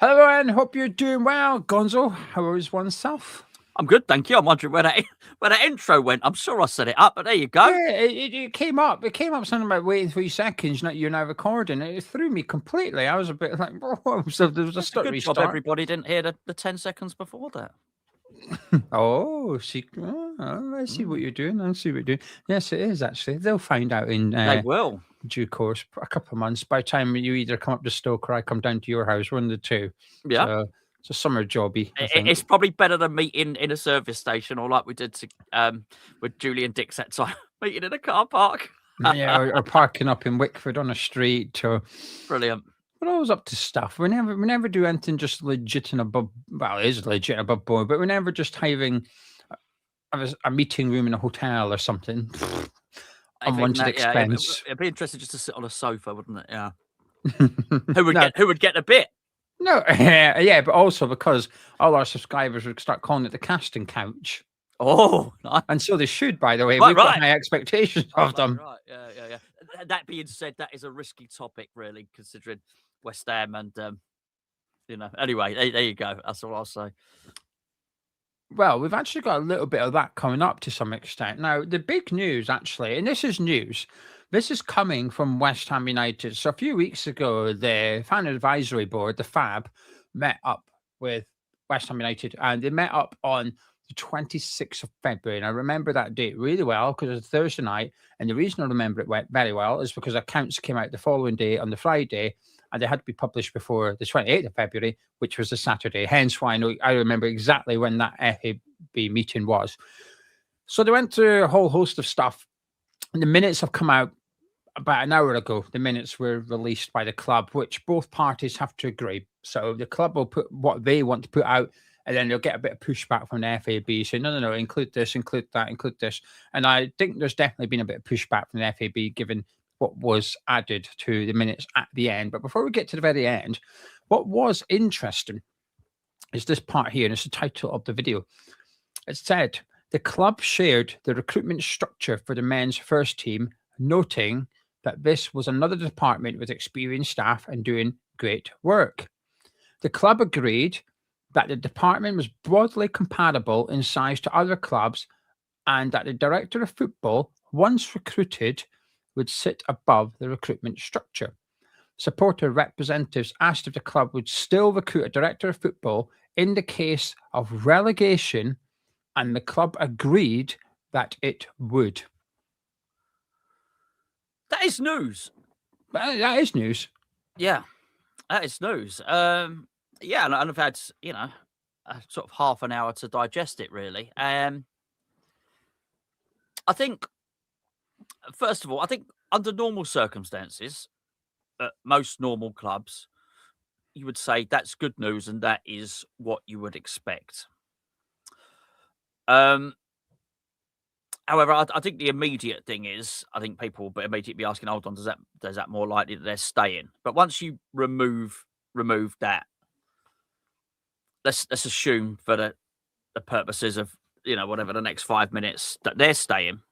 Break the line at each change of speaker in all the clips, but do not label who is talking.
Hello, everyone. Hope you're doing well. Gonzo, how is oneself?
I'm good, thank you. I'm wondering where that intro went. I'm sure I set it up, but there you go.
Yeah, it came up. It came up something about waiting 3 seconds. You're now recording. It threw me completely. I was a bit like, whoa. So there was a
It's a good
restart.
job everybody didn't hear the 10 seconds before that.
Oh, see, I see what you're doing. I see what you're doing. Yes, it is actually. They'll find out in
They will.
due course. A couple of months. By the time you either come up to Stoke or I come down to your house, one of the two.
Yeah.
So it's a summer jobby. I think
It's probably better than meeting in a service station or like we did with Julian Dix that time, meeting in a car park.
Yeah, or parking up in Wickford on a street or.
Brilliant.
We're always up to stuff. We never do anything just legit and above. Well, it is legit and above board, but we're never just having a meeting room in a hotel or something. Unwanted expense.
It'd be interesting just to sit on a sofa, wouldn't it? Yeah. Who would get a bit?
No, yeah, but also because all our subscribers would start calling it the casting couch.
Oh, nice.
And so they should, by the way. We've got high expectations of them.
Right, yeah. That being said, that is a risky topic, really, considering West Ham and, anyway, there you go. That's all I'll say.
Well, we've actually got a little bit of that coming up to some extent. Now, the big news, actually, and this is news, this is coming from West Ham United. So a few weeks ago, the Fan Advisory Board, the FAB, met up with West Ham United, and they met up on the 26th of February. And I remember that date really well because it was Thursday night. And the reason I remember it very well is because accounts came out the following day on the Friday, and they had to be published before the 28th of February, which was a Saturday. Hence why I remember exactly when that FAB meeting was. So they went through a whole host of stuff. And the minutes have come out about an hour ago. The minutes were released by the club, which both parties have to agree. So the club will put what they want to put out, and then they'll get a bit of pushback from the FAB saying, no, include this, include that, include this. And I think there's definitely been a bit of pushback from the FAB given what was added to the minutes at the end. But before we get to the very end, what was interesting is this part here, and it's the title of the video. It said, the club shared the recruitment structure for the men's first team, noting that this was another department with experienced staff and doing great work. The club agreed that the department was broadly compatible in size to other clubs and that the director of football, once recruited, would sit above the recruitment structure. Supporter representatives asked if the club would still recruit a director of football in the case of relegation, and the club agreed that it would.
That is news.
That is news.
Yeah, that is news. And I've had, a sort of half an hour to digest it, really. I think, first of all, under normal circumstances, at most normal clubs, you would say that's good news and that is what you would expect. However, I think the immediate thing is, I think people will immediately be asking, hold on, does that more likely that they're staying? But once you remove that, let's assume for the purposes of, whatever, the next 5 minutes, that they're staying.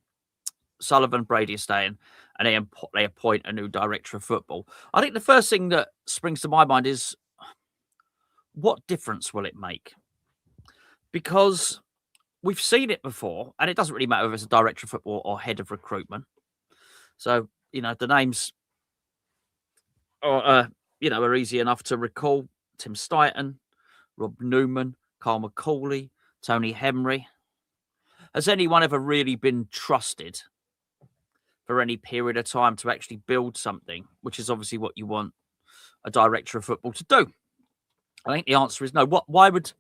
Sullivan, Brady are staying, and they appoint a new director of football. I think the first thing that springs to my mind is, what difference will it make? Because we've seen it before, and it doesn't really matter if it's a director of football or head of recruitment. So, the names are easy enough to recall. Tim Steidten, Rob Newman, Carl McCauley, Tony Henry. Has anyone ever really been trusted for any period of time to actually build something, which is obviously what you want a director of football to do? I think the answer is no. Why would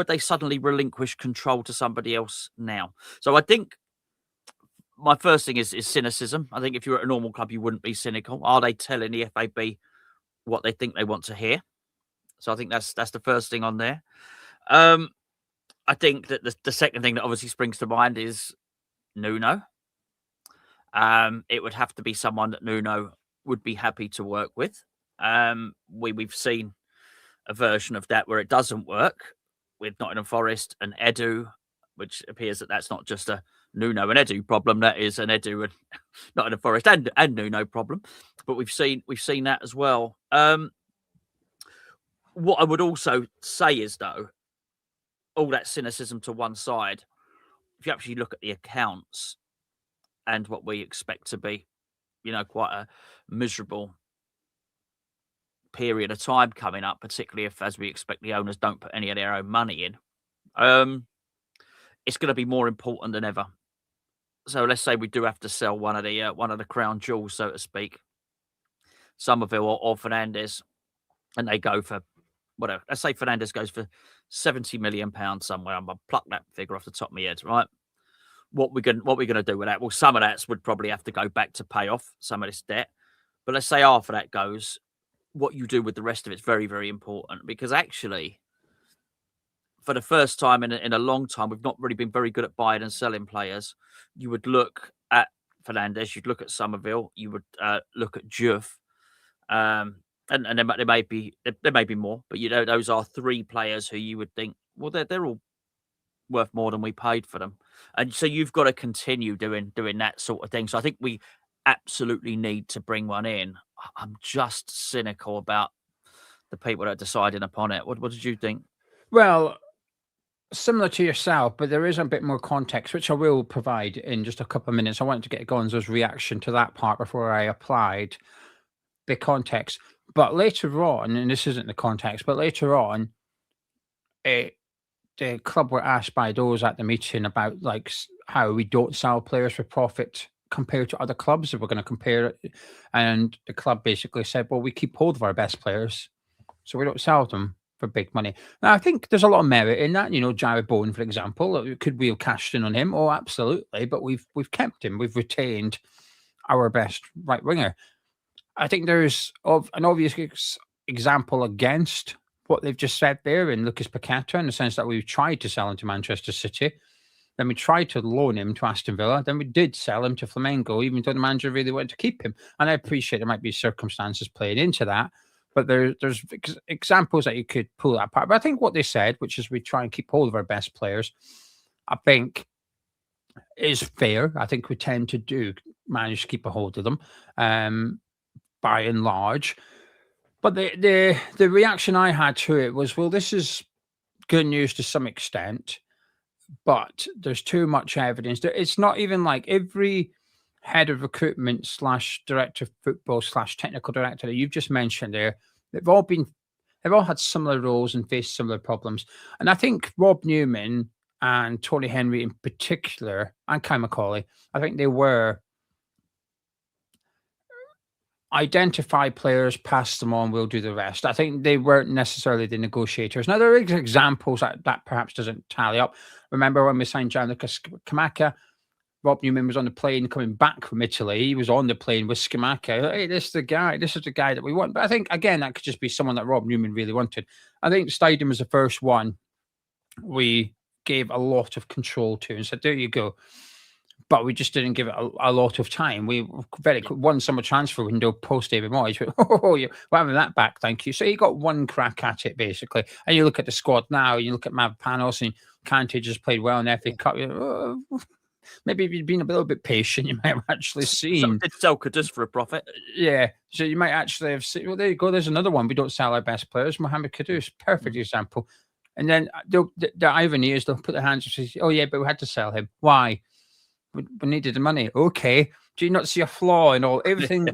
they suddenly relinquish control to somebody else now? So I think my first thing is cynicism. I think if you're at a normal club, you wouldn't be cynical. Are they telling the FAB what they think they want to hear? So I think that's the first thing on there. I think that the second thing that obviously springs to mind is Nuno. It would have to be someone that Nuno would be happy to work with. We've seen a version of that where it doesn't work with Nottingham Forest and Edu, which appears that that's not just a Nuno and Edu problem. That is an Edu and Nottingham Forest and Nuno problem. But we've seen that as well. What I would also say is, though, all that cynicism to one side, if you actually look at the accounts and what we expect to be, quite a miserable period of time coming up, particularly if, as we expect, the owners don't put any of their own money in, it's going to be more important than ever. So let's say we do have to sell one of the crown jewels, so to speak, Summerville or Fernandes, and they go for whatever. Let's say Fernandes goes for £70 million somewhere. I'm gonna pluck that figure off the top of my head, right? What we're gonna do with that? Well, some of that would probably have to go back to pay off some of this debt. But let's say half of that goes. What you do with the rest of it's very, very important, because actually, for the first time in a long time, we've not really been very good at buying and selling players. You would look at Fernandes, you'd look at Summerville, you would look at Juve, and there may be more, but those are three players who you would think, well, they're all worth more than we paid for them, and so you've got to continue doing that sort of thing. So I think we absolutely need to bring one in. I'm just cynical about the people that are deciding upon it. What did you think?
Well, similar to yourself, but there is a bit more context, which I will provide in just a couple of minutes. I wanted to get Gonzo's reaction to that part before I applied the context. But later on, and this isn't the context, but later on, the club were asked by those at the meeting about how we don't sell players for profit compared to other clubs, if we're going to compare it. And the club basically said, well, we keep hold of our best players, so we don't sell them for big money. Now, I think there's a lot of merit in that. Jared Bowen, for example, could we have cashed in on him? Oh, absolutely. But we've kept him. We've retained our best right winger. I think there's an obvious example against what they've just said there in Lucas Paqueta, in the sense that we've tried to sell him to Manchester City. Then we tried to loan him to Aston Villa. Then we did sell him to Flamengo, even though the manager really wanted to keep him. And I appreciate there might be circumstances playing into that. But there's examples that you could pull that apart. But I think what they said, which is we try and keep hold of our best players, I think is fair. I think we tend to manage to keep a hold of them, by and large. But the reaction I had to it was, well, this is good news to some extent, but there's too much evidence. It's not even like every head of recruitment / director of football / technical director that you've just mentioned there, they've all had similar roles and faced similar problems. And I think Rob Newman and Tony Henry in particular, and Kai McCauley, I think they were identify players, pass them on, we'll do the rest. I think they weren't necessarily the negotiators. Now, there are examples that perhaps doesn't tally up. Remember when we signed Gianluca Scamacca, Rob Newman was on the plane coming back from Italy. He was on the plane with Scamacca. Hey, this is the guy that we want. But I think, again, that could just be someone that Rob Newman really wanted. I think Steidten was the first one we gave a lot of control to and said, there you go. But we just didn't give it a lot of time. We very one summer transfer window post David Moyes. We're having that back, thank you. So he got one crack at it, basically. And you look at the squad now, you look at Mavropanos and Kante just played well in the FA Cup. Maybe if you'd been a little bit patient, you might have actually seen.
Did sell Kudus for a profit.
Yeah. So you might actually have seen, well, there you go. There's another one. We don't sell our best players. Mohamed Kudus, perfect example. And then the irony is they'll put their hands up and say, oh, yeah, but we had to sell him. Why? We needed the money. Okay. Do you not see a flaw in everything?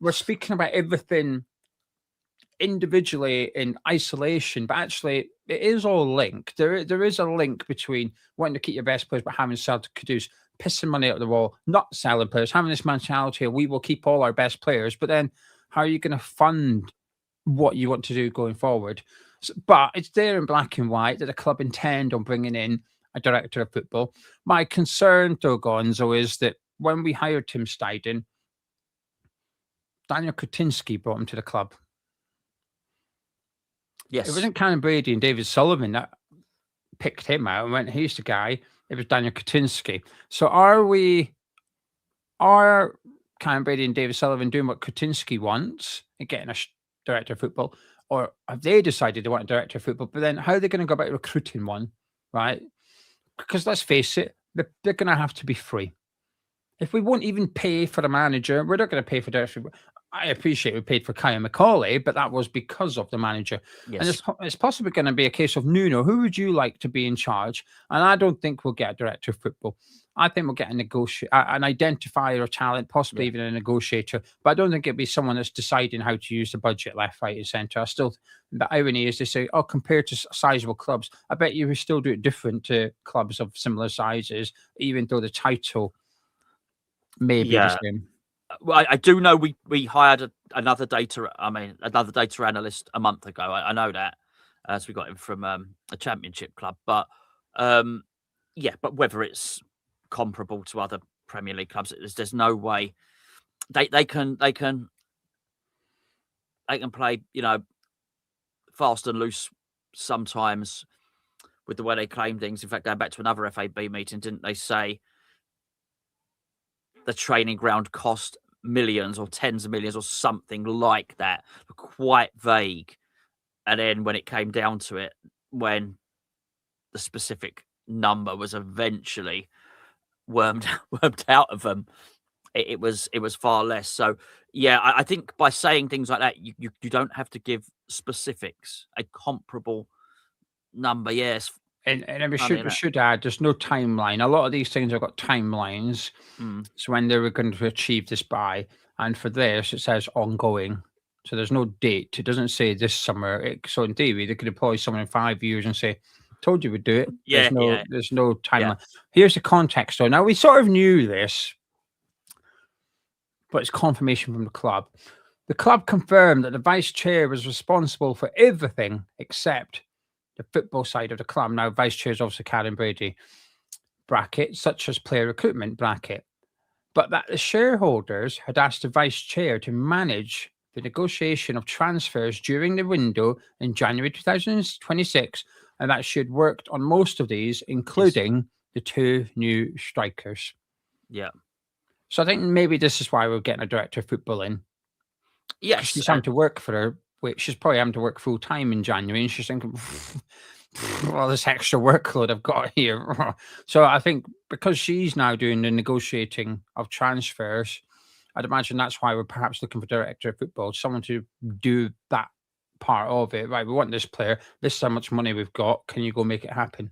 We're speaking about everything individually in isolation, but actually it is all linked. There is a link between wanting to keep your best players but having to sell to Kudus, pissing money out of the wall, not selling players, having this mentality of we will keep all our best players, but then how are you going to fund what you want to do going forward? But it's there in black and white that the club intend on bringing in a director of football. My concern, though, Gonzo, is that when we hired Tim Steidten, Daniel Kretinsky brought him to the club.
Yes.
It wasn't Karen Brady and David Sullivan that picked him out and went, here's the guy. It was Daniel Kretinsky. So are Karen Brady and David Sullivan doing what Kretinsky wants and getting a director of football? Or have they decided they want a director of football? But then how are they going to go about recruiting one, right? Because let's face it, they're going to have to be free. If we won't even pay for the manager, we're not going to pay for director. I appreciate we paid for Kyle McCauley, but that was because of the manager. And
Yes.
it's possibly going to be a case of Nuno. Who would you like to be in charge? And I don't think we'll get a director of football. I think we'll get an identifier of talent, possibly
Yeah.
even a negotiator. But I don't think it'll be someone that's deciding how to use the budget left, right, and centre. The irony is they say, oh, compared to sizable clubs, I bet you we still do it different to clubs of similar sizes, even though the title may be the
Yeah.
same.
Well, I do know we hired another data analyst a month ago. I know that, as we got him from a championship club. But yeah, but whether it's comparable to other Premier League clubs, there's no way they can play, fast and loose sometimes with the way they claim things. In fact, going back to another FAB meeting, didn't they say the training ground cost millions or tens of millions or something like that? Quite vague. And then when it came down to it, when the specific number was eventually wormed out of them, it was far less. So yeah, I think by saying things like that, you don't have to give specifics. A comparable number, yes.
And we should add, there's no timeline. A lot of these things have got timelines. So when they were going to achieve this by, and for this, it says ongoing. So there's no date. It doesn't say this summer. So in theory, they could employ someone in 5 years and say, told you we'd do it. There's no timeline.
Yeah.
Here's the context, though. Now, we sort of knew this, but it's confirmation from the club. The club confirmed that the vice chair was responsible for everything except the football side of the club. Now, vice chair is obviously Karen Brady, bracket, such as player recruitment, bracket. But that the shareholders had asked the vice chair to manage the negotiation of transfers during the window in January 2026, and that she had worked on most of these, including the 2 new strikers.
Yeah.
So I think maybe this is why we're getting a director of football in.
Yes.
She's having to work for her. She's probably having to work full time in January, and she's thinking, all this extra workload I've got here. So I think because she's now doing the negotiating of transfers, I'd imagine that's why we're perhaps looking for director of football, someone to do that part of it. Right, we want this player. This is how much money we've got. Can you go make it happen?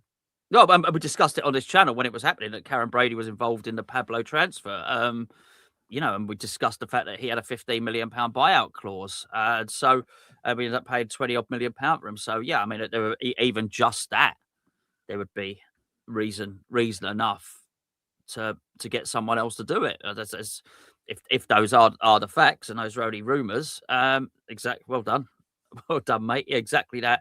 No, we discussed it on this channel when it was happening that Karen Brady was involved in the Pablo transfer. And we discussed the fact that he had a £15 million buyout clause. So we ended up paying £20 million for him. So yeah, I mean, there were, even just that, there would be reason enough to get someone else to do it. If those are the facts and those are only rumours. Exactly. Well done, mate. Yeah, exactly that.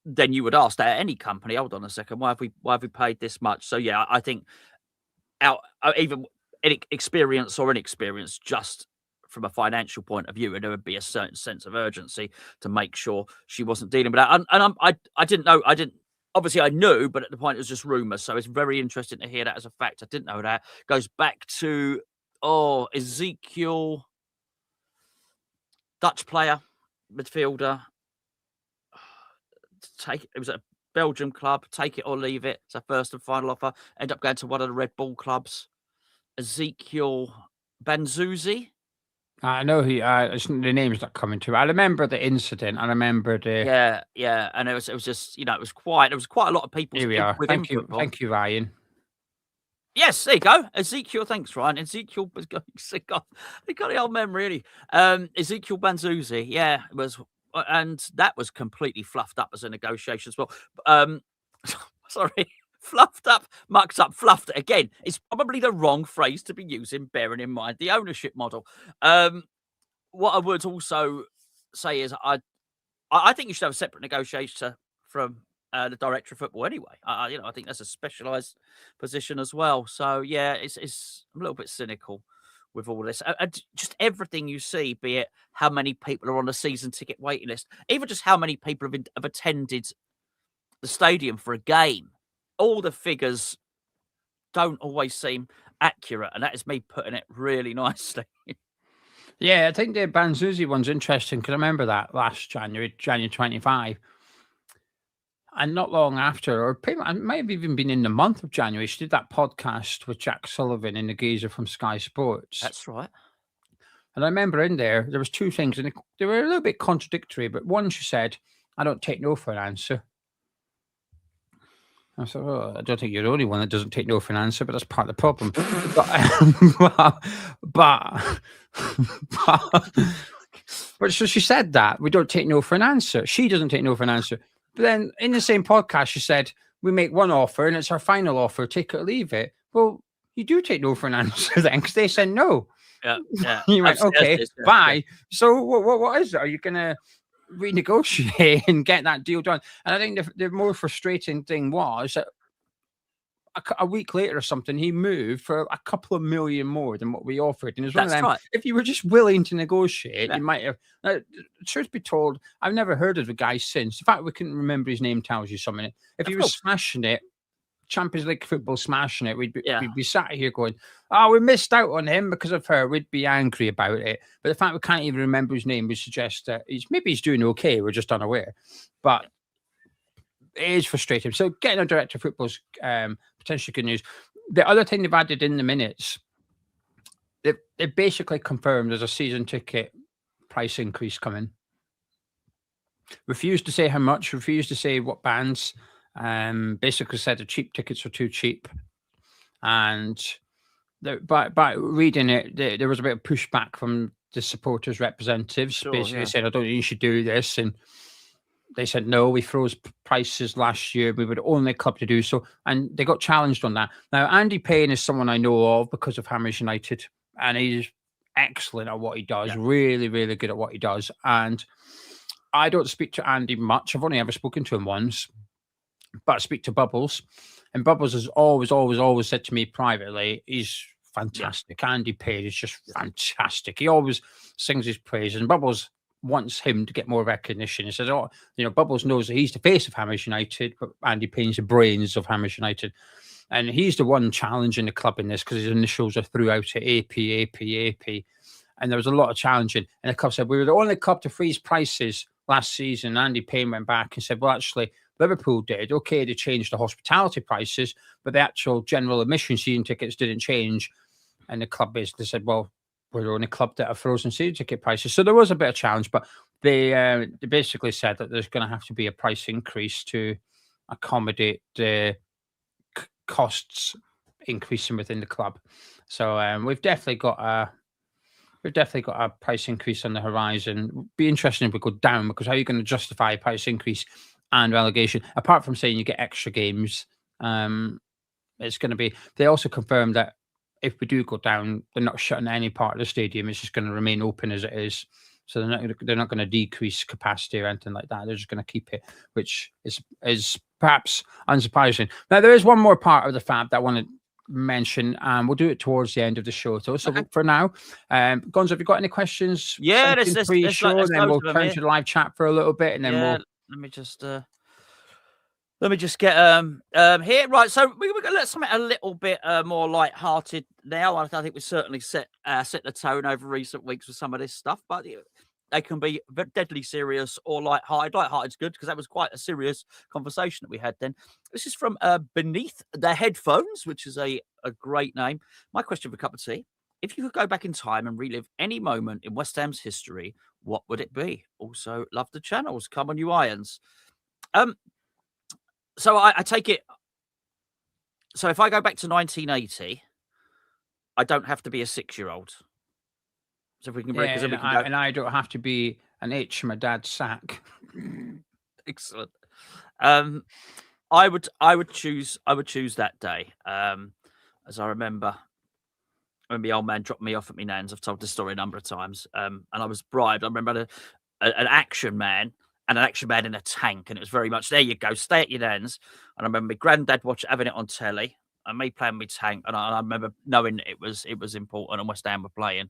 Then you would ask that at any company. Hold on a second. Why have we paid this much? So yeah, I think even experience or inexperience, just from a financial point of view, and there would be a certain sense of urgency to make sure she wasn't dealing with that. And I didn't know. Obviously, I knew, but at the point it was just rumours. So it's very interesting to hear that as a fact. I didn't know that. Goes back to Ezekiel, Dutch player, midfielder. It was a Belgium club. Take it or leave it. It's a first and final offer. End up going to one of the Red Bull clubs. Ezekiel Banzuzi.
I know the name's not coming to me. I remember the incident. I remember the
yeah, and it was just it was quite a lot of people.
Here we are.
Thank
you, Ryan.
Yes, there you go, Ezekiel. Thanks, Ryan. Ezekiel was going. He got the old memory, really. Ezekiel Banzuzi, yeah, it was, and that was completely fluffed up as a negotiation as well. Sorry. Fluffed up, mucked up, fluffed it again. It's probably the wrong phrase to be using, bearing in mind the ownership model. What I would also say is I think you should have a separate negotiator from the director of football anyway. I think that's a specialised position as well. So yeah, it's I'm a little bit cynical with all this. Just everything you see, be it how many people are on the season ticket waiting list, even just how many people have attended the stadium for a game. All the figures don't always seem accurate, and that is me putting it really nicely.
Yeah, I think the Banzuzi one's interesting because I remember that last January 25. And not long after, or it might have even been in the month of January, she did that podcast with Jack Sullivan and the geezer from Sky Sports.
That's right.
And I remember in there was two things, and they were a little bit contradictory. But one, she said, "I don't take no for an answer." I thought, "Well, I don't think you're the only one that doesn't take no for an answer, but that's part of the problem." but, but, but so she said that we don't take no for an answer. She doesn't take no for an answer. But then in the same podcast, she said, "We make one offer and it's our final offer. Take it or leave it." Well, you do take no for an answer then, because they said no.
Yeah.
You went, "Okay, bye." So what is it? Are you going to renegotiate and get that deal done? And I think the more frustrating thing was that a week later or something, he moved for a couple of million more than what we offered. And it was one of them,
right.
if you were just willing to negotiate,
Yeah.
you might have. Truth be told, I've never heard of the guy since. In fact, we couldn't remember his name, tells you something. If he was smashing it, Champions League football smashing it, we'd be sat here going, "Oh, we missed out on him because of her." We'd be angry about it. But the fact we can't even remember his name would suggest that he's doing okay. We're just unaware. But it is frustrating. So getting a director of football's potentially good news. The other thing they've added in the minutes, they basically confirmed there's a season ticket price increase coming. Refused to say how much, refused to say what bands. Basically said the cheap tickets are too cheap. And by reading it, there was a bit of pushback from the supporters' representatives. Basically said, "I don't think you should do this." And they said, "No, we froze prices last year. We were the only club to do so." And they got challenged on that. Now, Andy Payne is someone I know of because of Hammers United. And he's excellent at what he does. Really, really good at what he does. And I don't speak to Andy much. I've only ever spoken to him once. But I speak to Bubbles. And Bubbles has always said to me privately, he's fantastic. Andy Payne is just fantastic. He always sings his praises. And Bubbles wants him to get more recognition. He says, "Oh, Bubbles knows that he's the face of Hammers United, but Andy Payne's the brains of Hammers United." And he's the one challenging the club in this because his initials are throughout it, AP. And there was a lot of challenging. And the club said, "We were the only club to freeze prices last season." Andy Payne went back and said, "Well, actually, Liverpool did. Okay, they changed the hospitality prices, but the actual general admission season tickets didn't change." And the club basically said, "Well, we're the only club that have frozen season ticket prices." So there was a bit of challenge, but they basically said that there's going to have to be a price increase to accommodate the costs increasing within the club. So we've definitely got a price increase on the horizon. Be interesting if we go down, because how are you going to justify a price increase and relegation apart from saying you get extra games? It's going to be. They also confirmed that if we do go down, they're not shutting any part of the stadium. It's just going to remain open as it is. So they're not going to decrease capacity or anything like that. They're just going to keep it, which is perhaps unsurprising. Now, there is one more part of the fab that I want to mention, and we'll do it towards the end of the show. So for now, Gonzo, have you got any questions?
Yeah,
Then we'll turn to the live chat for a little bit, and then we'll.
Let me just get here. Right, so we're going to let something a little bit more light-hearted now. I think we certainly set the tone over recent weeks with some of this stuff, but they can be deadly serious or light-hearted. Light-hearted's good because that was quite a serious conversation that we had then. This is from Beneath the Headphones, which is a great name. My question for Cup of Tea: if you could go back in time and relive any moment in West Ham's history, what would it be? Also, love the channels. Come on, you irons. So I take it. So if I go back to 1980, I don't have to be a 6-year-old. So if we can break,
and I don't have to be an H from my dad's sack.
Excellent. I would choose that day. As I remember, when the old man dropped me off at my nan's. I've told this story a number of times. And I was bribed. I remember an action man. And an action man in a tank, and it was very much, there you go, stay at your nan's. And I remember my granddad having it on telly, and me playing with tank, and I remember knowing it was important, and West Ham were playing.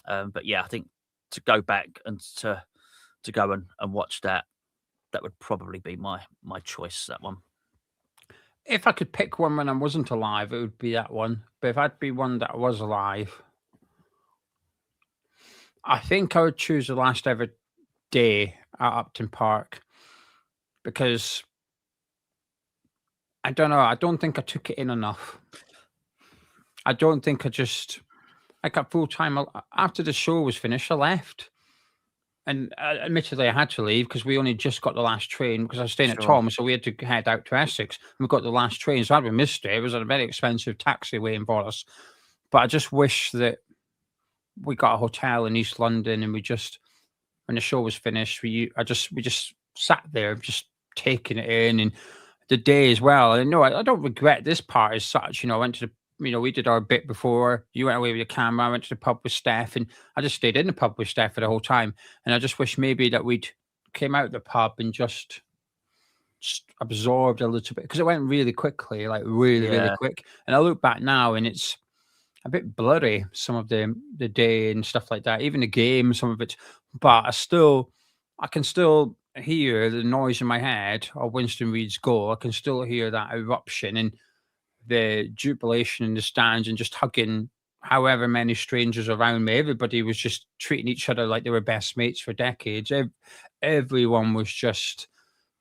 But yeah, I think to go back and to go and watch that would probably be my choice. That one.
If I could pick one when I wasn't alive, it would be that one. But if I'd be one that was alive, I think I would choose the last ever day at Upton Park, because I don't know. I don't think I took it in enough. I don't think I just like at full time. After the show was finished, I left. And admittedly, I had to leave because we only just got the last train because I was staying at
Sure.
Tom, so we had to head out to Essex. And we got the last train, so had we missed it, it was a very expensive taxi waiting for us. But I just wish that we got a hotel in East London, and we just, when the show was finished, we just sat there, just taking it in, and the day as well. And no, I don't regret this part as such. I went to we did our bit before. You went away with your camera. I went to the pub with Steph, and I just stayed in the pub with Steph for the whole time. And I just wish maybe that we'd came out the pub and just absorbed a little bit because it went really quickly, like really
Yeah.
quick. And I look back now, and it's a bit blurry, some of the day and stuff like that. Even the game, some of it, but I can still hear the noise in my head of Winston Reid's goal. I can still hear that eruption and the jubilation in the stands and just hugging however many strangers around me. Everybody was just treating each other like they were best mates for decades. Everyone was just,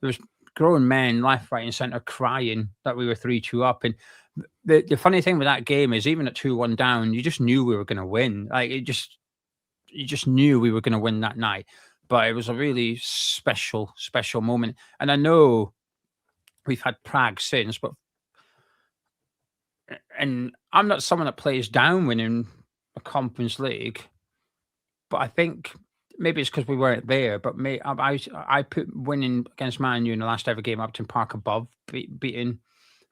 there was grown men left, right, and centre crying that we were 3-2 up. And the funny thing with that game is, even at 2-1 down, you just knew we were going to win. Like you just knew we were going to win that night. But it was a really special moment. And I know we've had Prague since, but and I'm not someone that plays down winning a Conference League, but I think maybe it's because we weren't there. But I put winning against Man U in the last ever game Upton Park above beating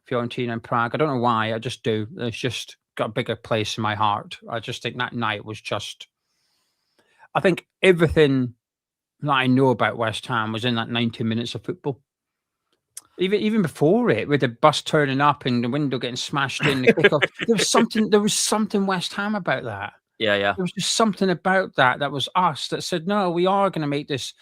Fiorentina and Prague. I don't know why. I just do. It's just got a bigger place in my heart. I just think that night was just. I think everything that I know about West Ham was in that 90 minutes of football. Even before it, with the bus turning up and the window getting smashed in, the kickoff, there was something West Ham about that.
Yeah.
There was just something about that was us that said, no, we are going to make this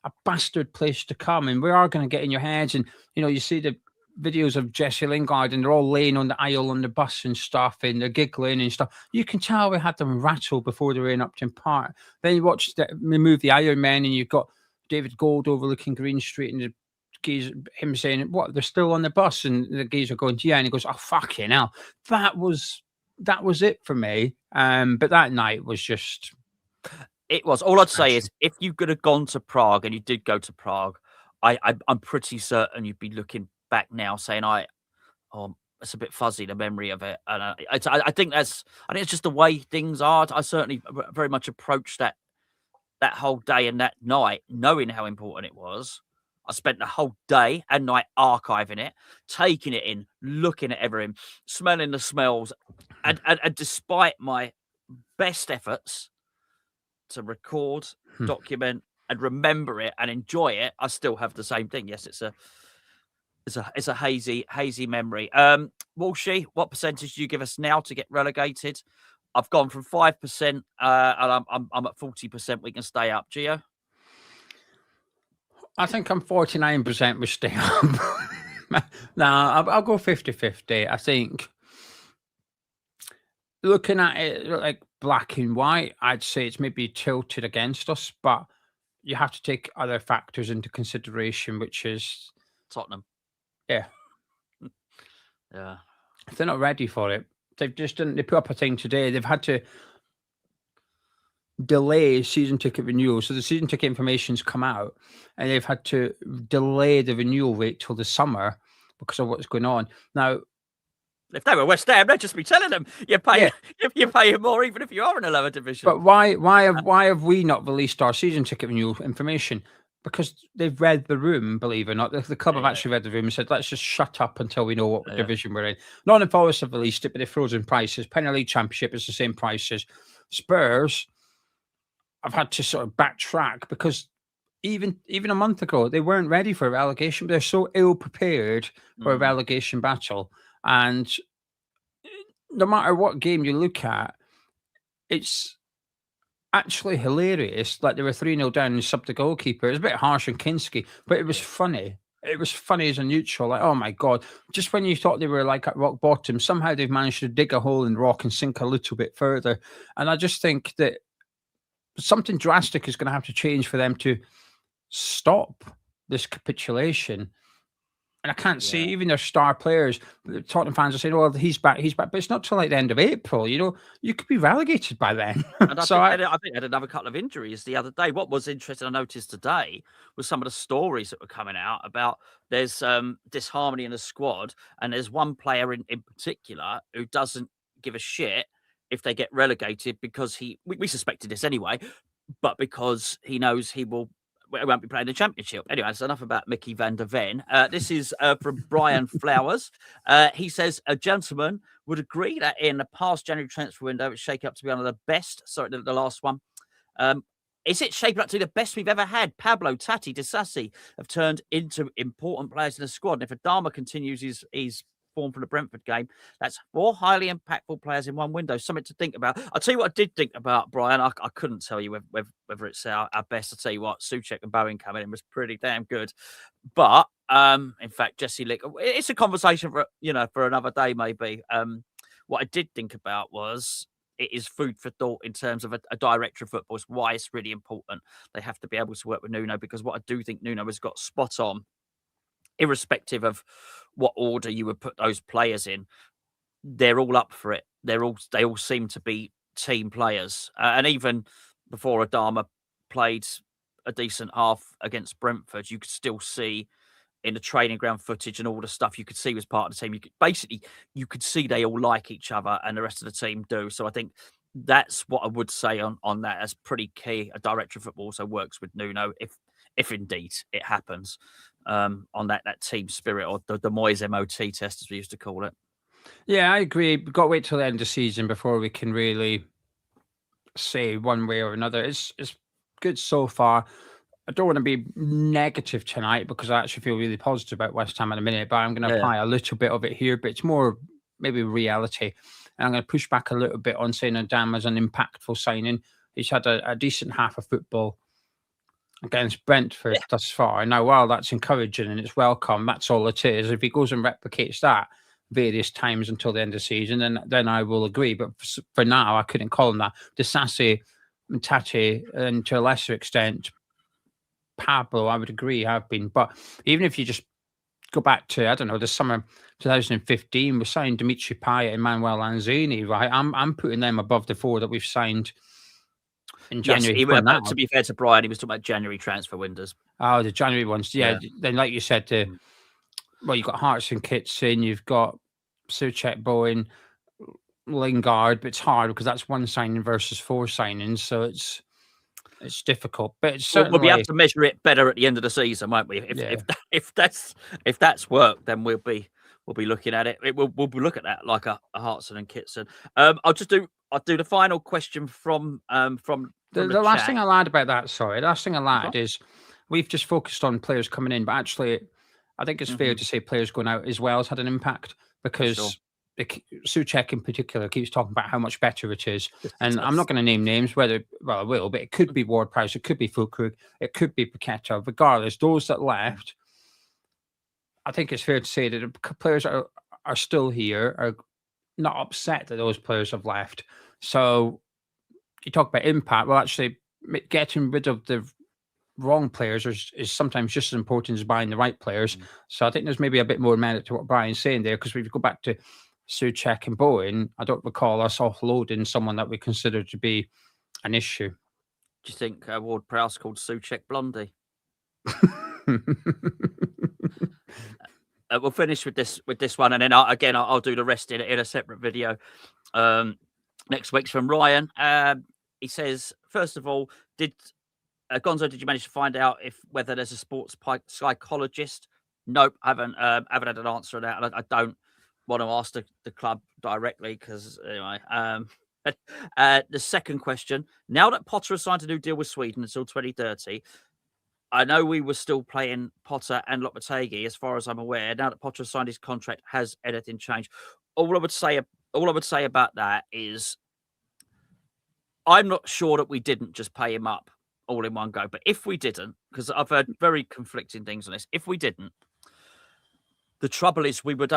a bastard place to come, and we are going to get in your heads. And you see the videos of Jesse Lingard, and they're all laying on the aisle on the bus and stuff, and they're giggling and stuff. You can tell we had them rattled before they were in Upton Park. Then you watch the movie Iron Man, and you've got David Gold overlooking Green Street, and him saying, "What? They're still on the bus?" And the geezer going, "Yeah," and he goes, "Oh fucking hell!" That was it for me. But that night was just.
It was. All I'd say is, if you could have gone to Prague, and you did go to Prague, I'm pretty certain you'd be looking back now saying, it's a bit fuzzy, the memory of it. And I think it's just the way things are. I certainly very much approached that whole day and that night, knowing how important it was. I spent the whole day and night archiving it, taking it in, looking at everything, smelling the smells. And despite my best efforts to record, document, and remember it and enjoy it, I still have the same thing. Yes, it's a hazy memory. Walshy, what percentage do you give us now to get relegated? I've gone from 5%, and I'm at 40%. We can stay up. Geo?
I think I'm 49% we stay up. I'll go 50-50. I think looking at it like black and white, I'd say it's maybe tilted against us, but you have to take other factors into consideration, which is
Tottenham.
Yeah.
Yeah.
If they're not ready for it, they put up a thing today. They've had to delay season ticket renewal. So the season ticket information's come out, and they've had to delay the renewal rate till the summer because of what's going on. Now,
if they were West Ham, they'd just be telling them you're paying more even if you are in a lower division.
But why have we not released our season ticket renewal information? Because they've read the room, believe it or not. The club have actually read the room and said, let's just shut up until we know what division we're in. Nottingham Forest have released it, but they've frozen prices. Premier League Championship is the same prices. Spurs, I've had to sort of backtrack because even a month ago, they weren't ready for a relegation. They're so ill prepared for a relegation battle. And no matter what game you look at, it's actually hilarious. Like they were 3-0 down and subbed the goalkeeper. It was a bit harsh on Kinski, but it was funny. It was funny as a neutral. Like, oh my God. Just when you thought they were like at rock bottom, somehow they've managed to dig a hole in the rock and sink a little bit further. And I just think that something drastic is going to have to change for them to stop this capitulation. And I can't see
Yeah.
even their star players. The Tottenham fans are saying, "Well, he's back, he's back," but it's not till like the end of April. You could be relegated by then.
And I
so
think
I,
they had another couple of injuries the other day. What was interesting, I noticed today, was some of the stories that were coming out about there's disharmony in the squad, and there's one player in particular who doesn't give a shit if they get relegated because we suspected this anyway, but because he knows he won't be playing the championship. Anyway, that's enough about Mickey van der Ven. This is from Brian Flowers. He says a gentleman would agree that in the past January transfer window, it's shaping up to be one of the best. Sorry, the last one. Is it shaping up to be the best we've ever had? Pablo, Tati, Disassi have turned into important players in the squad. And if Adama continues his form from the Brentford game, that's 4 highly impactful players in one window. Something to think about. I'll tell you what I did think about, Brian. I couldn't tell you whether it's our best. I'll tell you what, Souček and Bowen coming in was pretty damn good. But in fact, Jesse Lick, it's a conversation for another day, maybe. What I did think about was it is food for thought in terms of a director of football. It's why it's really important. They have to be able to work with Nuno, because what I do think Nuno has got spot on, irrespective of what order you would put those players in, they're all up for it. They all seem to be team players. And even before Adama played a decent half against Brentford, you could still see in the training ground footage and all the stuff you could see was part of the team. You could see they all like each other and the rest of the team do. So I think that's what I would say on that. That's pretty key. A director of football also works with Nuno if indeed it happens, on that team spirit, or the Moyes MOT test, as we used to call it.
yeah, I agree. We've got to wait till the end of the season before we can really say one way or another. It's good so far. I don't want to be negative tonight because I actually feel really positive about West Ham in a minute, but I'm going to
Yeah.
apply a little bit of it here, but it's more maybe reality. And I'm going to push back a little bit on saying Adama's an impactful signing. He's had a decent half of football against Brentford thus far. Now, while that's encouraging and it's welcome, that's all it is. If he goes and replicates that various times until the end of the season, then I will agree. But for now, I couldn't call him that. Disassi, Tati, and to a lesser extent, Pablo, I would agree, have been. But even if you just go back to, I don't know, the summer 2015, we signed Dimitri Payet and Manuel Lanzini, right? I'm putting them above the 4 that we've signed in January.
Yes, to be fair to Brian, he was talking about January transfer windows.
Oh, the January ones. Yeah. Then, like you said, well, you've got Hartson, Kitson, you've got Souček, Bowen, Lingard, but it's hard because that's one signing versus 4 signings. So it's difficult, but it's certainly...
We'll be able to measure it better at the end of the season, won't we? If that's work, then we'll be looking at it. We'll be looking at that like a Hartson and Kitson. I'll do the final question from
the last thing I'll add about that. Sorry, the last thing I'll add is we've just focused on players coming in, but actually, I think it's fair to say players going out as well has had an impact, because Souček in particular keeps talking about how much better it is. And I'm not going to name names, I will, but it could be Ward-Prowse, it could be Fulkrug, it could be Paqueta. Regardless, those that left, I think it's fair to say that the players are still here, are not upset that those players have left. So you talk about impact. Well, actually, getting rid of the wrong players is sometimes just as important as buying the right players. So I think there's maybe a bit more merit to what Brian's saying there, because if you go back to Souček and Bowen, I don't recall us offloading someone that we consider to be an issue.
Do you think Ward-Prowse called Souček Blondie? We'll finish with this one, and then I'll do the rest in a separate video. Next week's from Ryan. He says, first of all, Gonzo, did you manage to find out whether there's a sports psychologist? Nope, I haven't had an answer on that. I don't want to ask the club directly, because anyway. The second question: now that Potter has signed a new deal with Sweden until 2030, I know we were still playing Potter and Lopetegui, as far as I'm aware. Now that Potter has signed his contract, has anything changed? All I would say about that is, I'm not sure that we didn't just pay him up all in one go. But if we didn't, because I've heard very conflicting things on this, if we didn't, the trouble is we would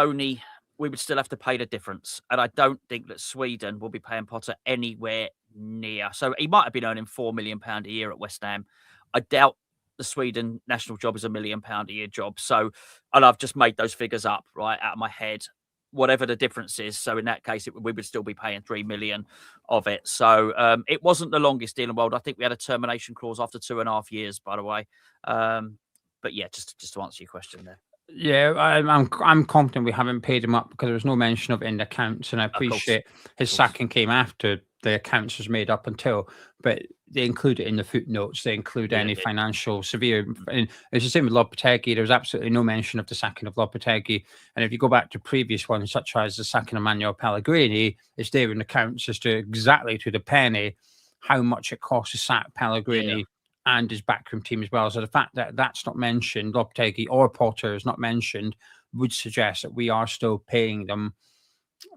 still have to pay the difference. And I don't think that Sweden will be paying Potter anywhere near. So he might have been earning £4 million a year at West Ham. I doubt the Sweden national job is £1 million a year job. So, and I've just made those figures up right out of my head, whatever the difference is. So in that case, we would still be paying 3 million of it. So it wasn't the longest deal in the world. I think we had a termination clause after 2.5 years, by the way. But yeah, just to answer your question there.
Yeah, I'm confident we haven't paid him up because there was no mention of it in the accounts, and I appreciate his sacking came after the accounts was made up until, but they include it in the footnotes. They include any financial severe, and it's the same with Lopetegui. There was absolutely no mention of the sacking of Lopetegui, and if you go back to previous ones, such as the sacking of Manuel Pellegrini, it's there in the accounts as to exactly to the penny how much it cost to sack Pellegrini and his backroom team as well. So the fact that that's not mentioned, Lopetegui or Potter is not mentioned, would suggest that we are still paying them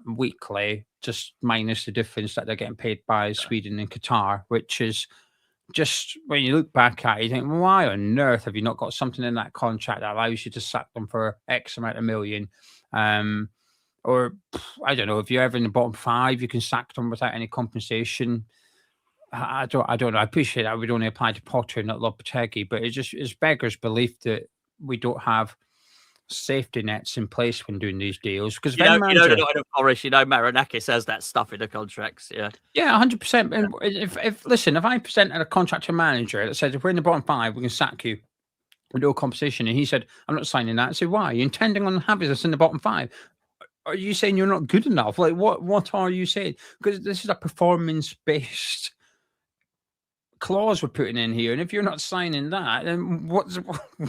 weekly, just minus the difference that they're getting paid by Sweden and Qatar, which is just, when you look back at it, you think, why on earth have you not got something in that contract that allows you to sack them for X amount of million? Or I don't know, if you're ever in the bottom 5, you can sack them without any compensation. I don't know. I appreciate that would only apply to Potter, not Lopetegui, but it's beggars belief that we don't have safety nets in place when doing these deals. Because
Marinakis has that stuff in the contracts. Yeah,
100%. And if I presented a contract to a manager that says if we're in the bottom 5, we can sack you with no compensation, and he said, I'm not signing that. I say, why? Are you intending on having us in the bottom 5? Are you saying you're not good enough? Like, what are you saying? Because this is a performance-based clause we're putting in here, and if you're not signing that, then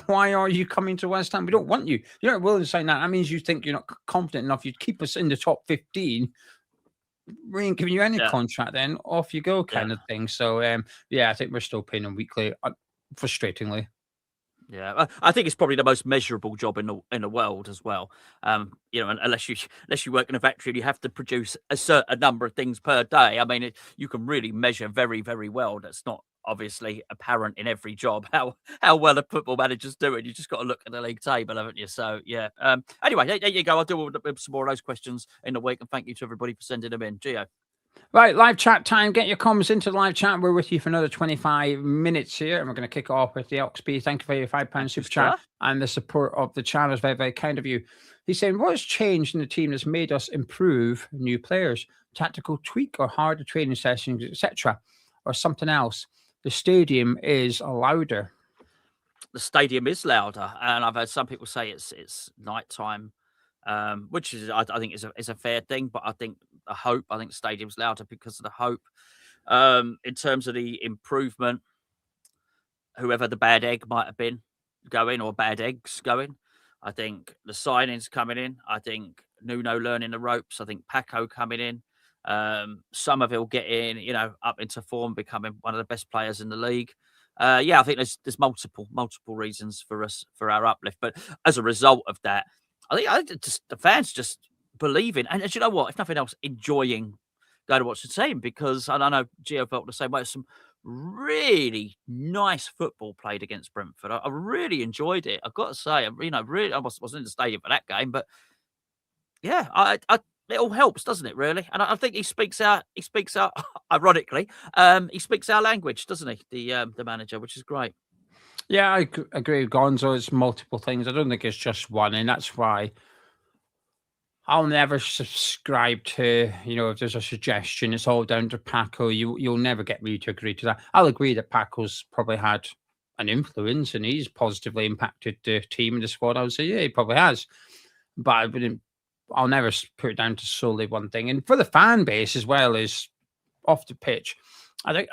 why are you coming to West Ham? We don't want you. You're not willing to sign that. That means you think you're not confident enough. You'd keep us in the top 15. We ain't giving you any contract. Then off you go, kind of thing. So I think we're still paying them weekly, frustratingly.
Yeah, I think it's probably the most measurable job in the world as well. Unless you work in a factory and you have to produce a certain number of things per day. I mean, you can really measure very, very well. That's not obviously apparent in every job how well a football manager's doing. You just got to look at the league table, haven't you? So yeah. Anyway, there you go. I'll deal with some more of those questions in the week, and thank you to everybody for sending them in. Geo.
Right, live chat time. Get your comments into the live chat. We're with you for another 25 minutes here, and we're going to kick it off with the Oxby. Thank you for your £5 super chat and the support of the channel. Is very, very kind of you. He's saying, what has changed in the team that's made us improve new players? Tactical tweak or harder training sessions, etc., or something else? The stadium is louder.
The stadium is louder, and I've heard some people say it's nighttime. Which is, I think, is a fair thing, but I think the stadium's louder because of the hope. In terms of the improvement, whoever the bad egg might have been going, or bad eggs going, I think the signings coming in. I think Nuno learning the ropes. I think Paco coming in. Summerville getting up into form, becoming one of the best players in the league. I think there's multiple reasons for our uplift, but as a result of that, I think just the fans just believing, and you know what, if nothing else, enjoying going to watch the team, because I know Geo felt the same way. Some really nice football played against Brentford. I really enjoyed it. I've got to say, I wasn't in the stadium for that game, but yeah, it all helps, doesn't it? Really, and I think he speaks out. Ironically, he speaks our language, doesn't he? The manager, which is great.
Yeah, I agree with Gonzo. It's multiple things. I don't think it's just one, and that's why I'll never subscribe to, if there's a suggestion, it's all down to Paco. You'll never get me to agree to that. I'll agree that Paco's probably had an influence and he's positively impacted the team and the squad. I would say, yeah, he probably has. But I'll never put it down to solely one thing. And for the fan base as well as off the pitch, I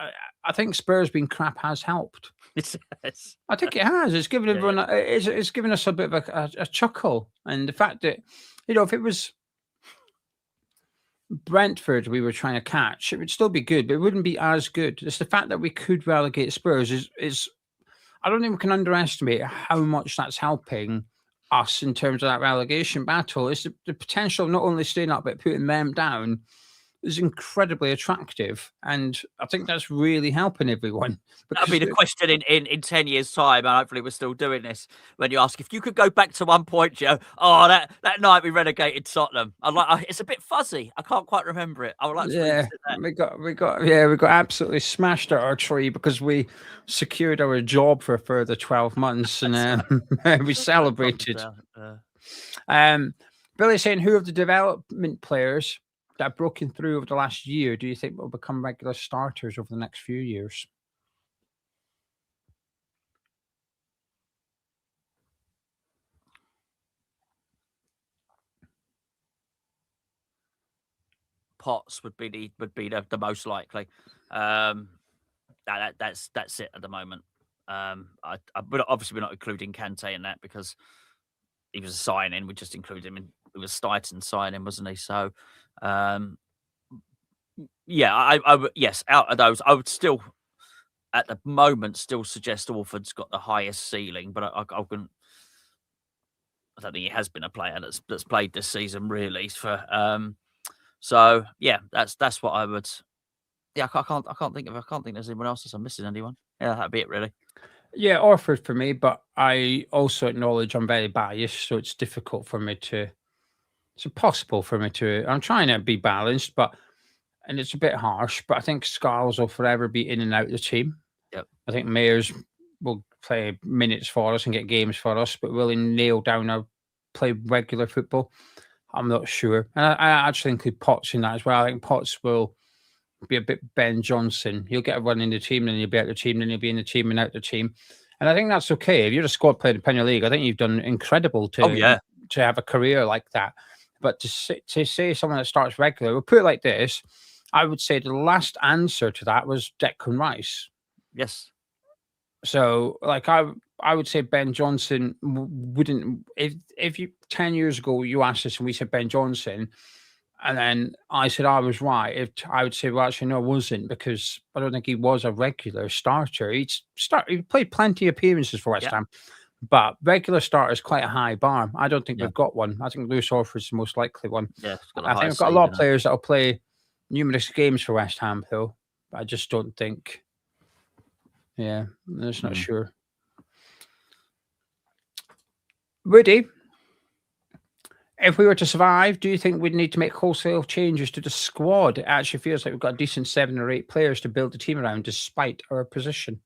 think Spurs being crap has helped. I think it has. It's given everyone. It's given us a bit of a chuckle, and the fact that if it was Brentford we were trying to catch, it would still be good, but it wouldn't be as good. It's the fact that we could relegate Spurs is I don't think we can underestimate how much that's helping us in terms of that relegation battle. It's the potential of not only staying up but putting them down. is incredibly attractive, and I think that's really helping everyone.
That'll be the question in 10 years' time, and hopefully we're still doing this. When you ask if you could go back to one point, Joe, that night we relegated Tottenham. It's a bit fuzzy. I can't quite remember it. I would like to revisit that.
we got absolutely smashed at our tree because we secured our job for a further 12 months, and we celebrated. Billy's saying, who of the development players that have broken through over the last year do you think will become regular starters over the next few years?
Potts would be the most likely. That's it at the moment. But obviously we're not including Kante in that because he was a signing. We just included him in. It was Steidten signing, wasn't he? So, yeah, yes, out of those, I would still, at the moment, still suggest Orford's got the highest ceiling, but I don't think he has been a player that's played this season really. So yeah, that's what I would. Yeah, I can't think there's anyone else. I'm missing anyone. Yeah, that'd be it really.
Yeah, Orford for me, but I also acknowledge I'm very biased, so it's difficult for me to. It's impossible for me to. I'm trying to be balanced, and it's a bit harsh. But I think Scarles will forever be in and out of the team.
Yep.
I think Mayers will play minutes for us and get games for us, but will he nail down our play regular football? I'm not sure. And I actually include Potts in that as well. I think Potts will be a bit Ben Johnson. He'll get a run in the team, then he'll be out the team, then he'll be in the team and out the team. And I think that's okay. If you're a squad player in the Premier League, I think you've done incredible to have a career like that. But to say someone that starts regular, we'll put it like this. I would say the last answer to that was Declan Rice.
Yes.
So, like, I would say Ben Johnson wouldn't. If you 10 years ago you asked us and we said Ben Johnson, and then I said I was right, I would say, well, actually, no, I wasn't, because I don't think he was a regular starter. He played plenty of appearances for West Ham, but regular starter is quite a high bar. I don't think we've got one. I think Lewis Orford's the most likely one.
Yeah,
I think we've got a lot of players that will play numerous games for West Ham, though. But I just don't think. Yeah, I'm just not sure. Woody, if we were to survive, do you think we'd need to make wholesale changes to the squad? It actually feels like we've got a decent 7 or 8 players to build the team around, despite our position.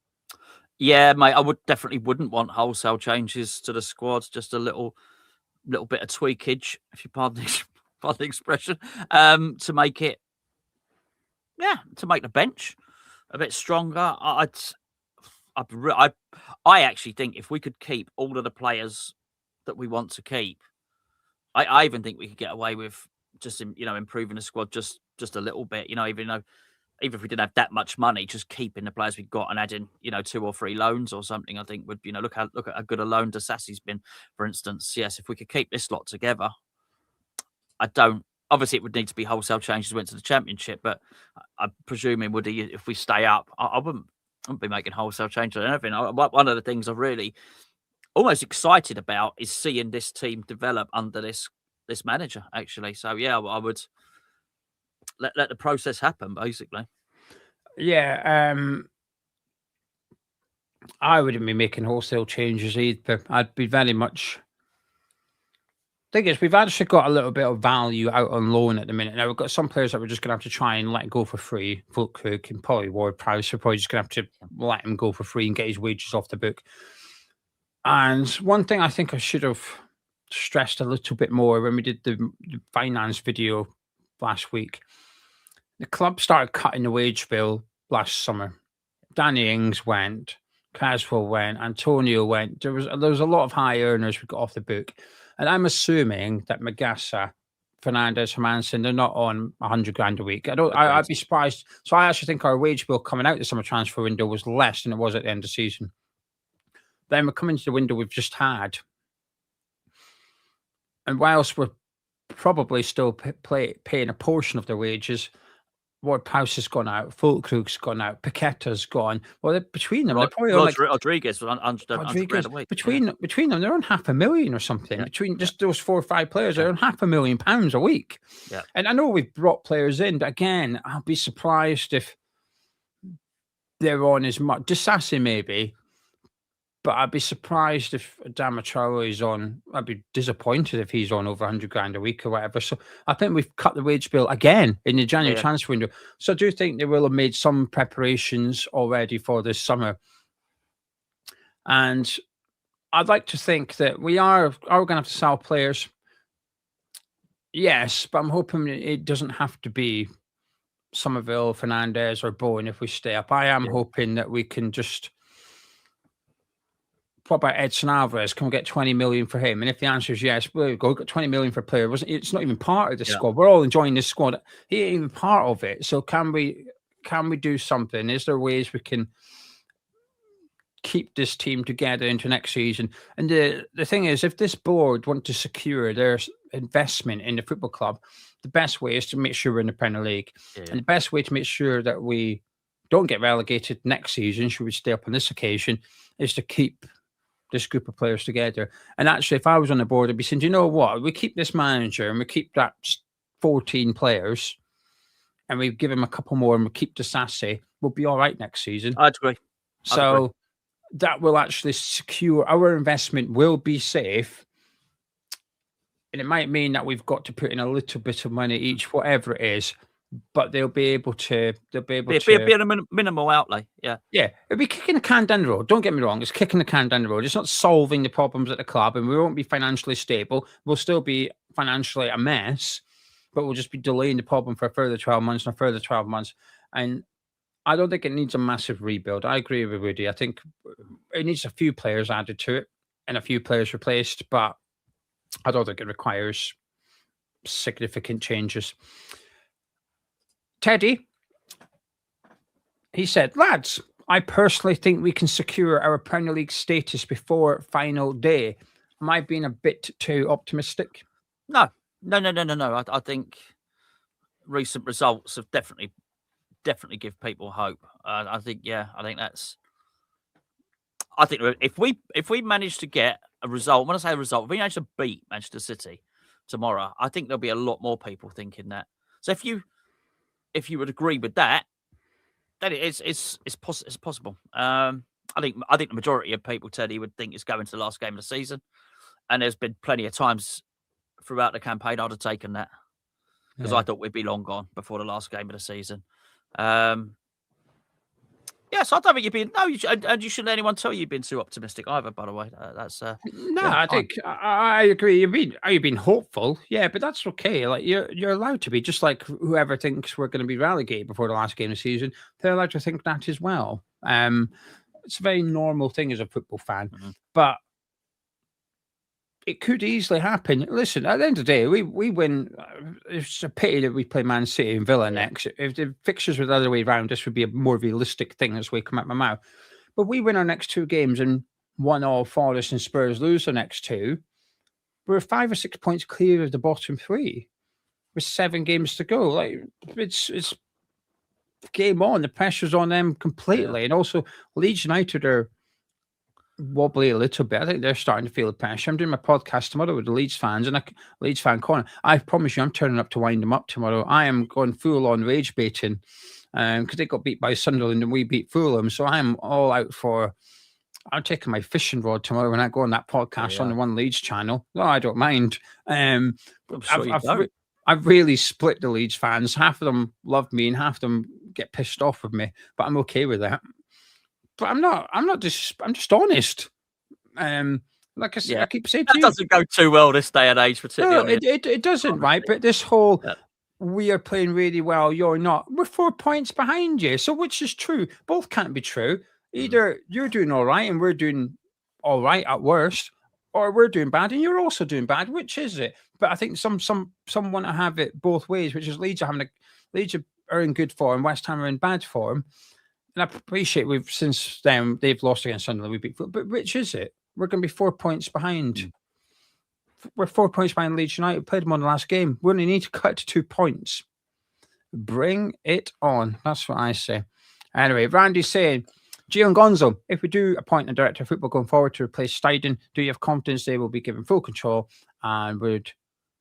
Yeah, mate, I wouldn't want wholesale changes to the squad. Just a little bit of tweakage, if you pardon the expression, to make it, to make the bench a bit stronger. I actually think if we could keep all of the players that we want to keep, I even think we could get away with just improving the squad just a little bit. Even if we didn't have that much money, just keeping the players we've got and adding 2 or 3 loans or something, I think would look at how good a loan Disasi's been, for instance. Yes, if we could keep this lot together, obviously it would need to be wholesale changes went to the Championship, but I'm presuming if we stay up, I wouldn't be making wholesale changes or anything. One of the things I'm really almost excited about is seeing this team develop under this manager, actually. So yeah, I would let the process happen, basically.
Yeah, I wouldn't be making wholesale changes either. I'd be very much. Thing is, we've actually got a little bit of value out on loan at the minute. Now, we've got some players that we're just going to have to try and let go for free. Fulkirk and probably Ward-Prowse, we're probably just going to have to let him go for free and get his wages off the book. And one thing I think I should have stressed a little bit more when we did the finance video last week, the club started cutting the wage bill last summer. Danny Ings went, Caswell went, Antonio went. There was a lot of high earners we got off the book. And I'm assuming that Magassa, Fernandez, Hermanson, they're not on 100 grand a week. I'd be surprised. So I actually think our wage bill coming out the summer transfer window was less than it was at the end of the season. Then we're coming to the window we've just had. And whilst we're probably still paying a portion of their wages, Ward-Prowse has gone out, Fulkrug's gone out, Paqueta's gone. Well, between them, they're probably on like
Rodriguez was 100 grand a week.
Between them, they're on $500,000 or something.
Yeah.
Between just those 4 or 5 players, they're on £500,000 a week.
Yeah.
And I know we've brought players in, but again, I'll be surprised if they're on as much. Disasi maybe, but I'd be surprised if Adama Traoré is on. I'd be disappointed if he's on over 100 grand a week or whatever. So I think we've cut the wage bill again in the January transfer window. So I do think they will have made some preparations already for this summer. And I'd like to think that we are going to have to sell players. Yes, but I'm hoping it doesn't have to be Summerville, Fernandez, or Bowen if we stay up. I am hoping that we can just. What about Edson Alvarez? Can we get 20 million for him? And if the answer is yes, we'll go. Got 20 million for a player. It's not even part of the squad. We're all enjoying this squad. He ain't even part of it. So can we do something? Is there ways we can keep this team together into next season? And the thing is, if this board want to secure their investment in the football club, the best way is to make sure we're in the Premier League. Yeah. And the best way to make sure that we don't get relegated next season, should we stay up on this occasion, is to keep this group of players together. And actually, if I was on the board, I'd be saying, do you know what? We keep this manager and we keep that 14 players and we give him a couple more and we keep Disasi, we'll be all right next season.
I'd agree.
So that will actually secure our investment will be safe. And it might mean that we've got to put in a little bit of money each, whatever it is, but they'll be able to. Be
a minimal outlay. Yeah.
It'll be kicking the can down the road. Don't get me wrong; it's kicking the can down the road. It's not solving the problems at the club, and we won't be financially stable. We'll still be financially a mess, but we'll just be delaying the problem for a further 12 months and a further 12 months. And I don't think it needs a massive rebuild. I agree with Woody. I think it needs a few players added to it and a few players replaced, but I don't think it requires significant changes. Teddy, he said, lads, I personally think we can secure our Premier League status before final day. Am I being a bit too optimistic?
No. I think recent results have definitely give people hope. I think that's. I think if we manage to get a result, when I say a result, if we manage to beat Manchester City tomorrow, I think there'll be a lot more people thinking that. So if you would agree with that, then it's possible. I think the majority of people, Teddy, would think it's going to the last game of the season, and there's been plenty of times throughout the campaign I'd have taken that because I thought we'd be long gone before the last game of the season. So I don't think you've been. No, you shouldn't let anyone tell you've been too optimistic either. By the way, that's
I think I agree. You've been hopeful, but that's okay. Like you're allowed to be, just like whoever thinks we're going to be relegated before the last game of the season, they're allowed to think that as well. It's a very normal thing as a football fan, but it could easily happen. Listen, at the end of the day, we win. It's a pity that we play Man City and Villa next. If the fixtures were the other way around, this would be a more realistic thing. That's the way it come out my mouth. But we win our next 2 games and 1-1 Forest and Spurs lose the next 2. We're 5 or 6 points clear of the bottom 3 with 7 games to go. Like it's game on. The pressure's on them completely, and also Leeds United are wobbly a little bit. I think they're starting to feel the pressure. I'm doing my podcast tomorrow with the Leeds fans and a Leeds fan corner. I promise you, I'm turning up to wind them up tomorrow. I am going full on rage baiting because they got beat by Sunderland and we beat Fulham. So I'm all out for. I'm taking my fishing rod tomorrow when I go on that podcast on the One Leeds channel. No, I don't mind. I've really split the Leeds fans. Half of them love me and half of them get pissed off with me, but I'm okay with that. But I'm just honest. Like I said, I keep saying
that doesn't go too well this day and age, particularly.
No, it doesn't, right? But this whole we are playing really well, you're not. We're 4 points behind you. So which is true? Both can't be true. Either you're doing all right and we're doing all right at worst, or we're doing bad and you're also doing bad. Which is it? But I think some want to have it both ways, which is Leeds are in good form, West Ham are in bad form. And I appreciate since then they've lost against Sunderland. We beat, but which is it? We're going to be 4 points behind. We're 4 points behind Leeds United. Played them on the last game. We only need to cut to 2 points, Bring it on. That's what I say. Anyway, Randy's saying, Geo Gonzo, if we do appoint a director of football going forward to replace Steidten, do you have confidence they will be given full control, and would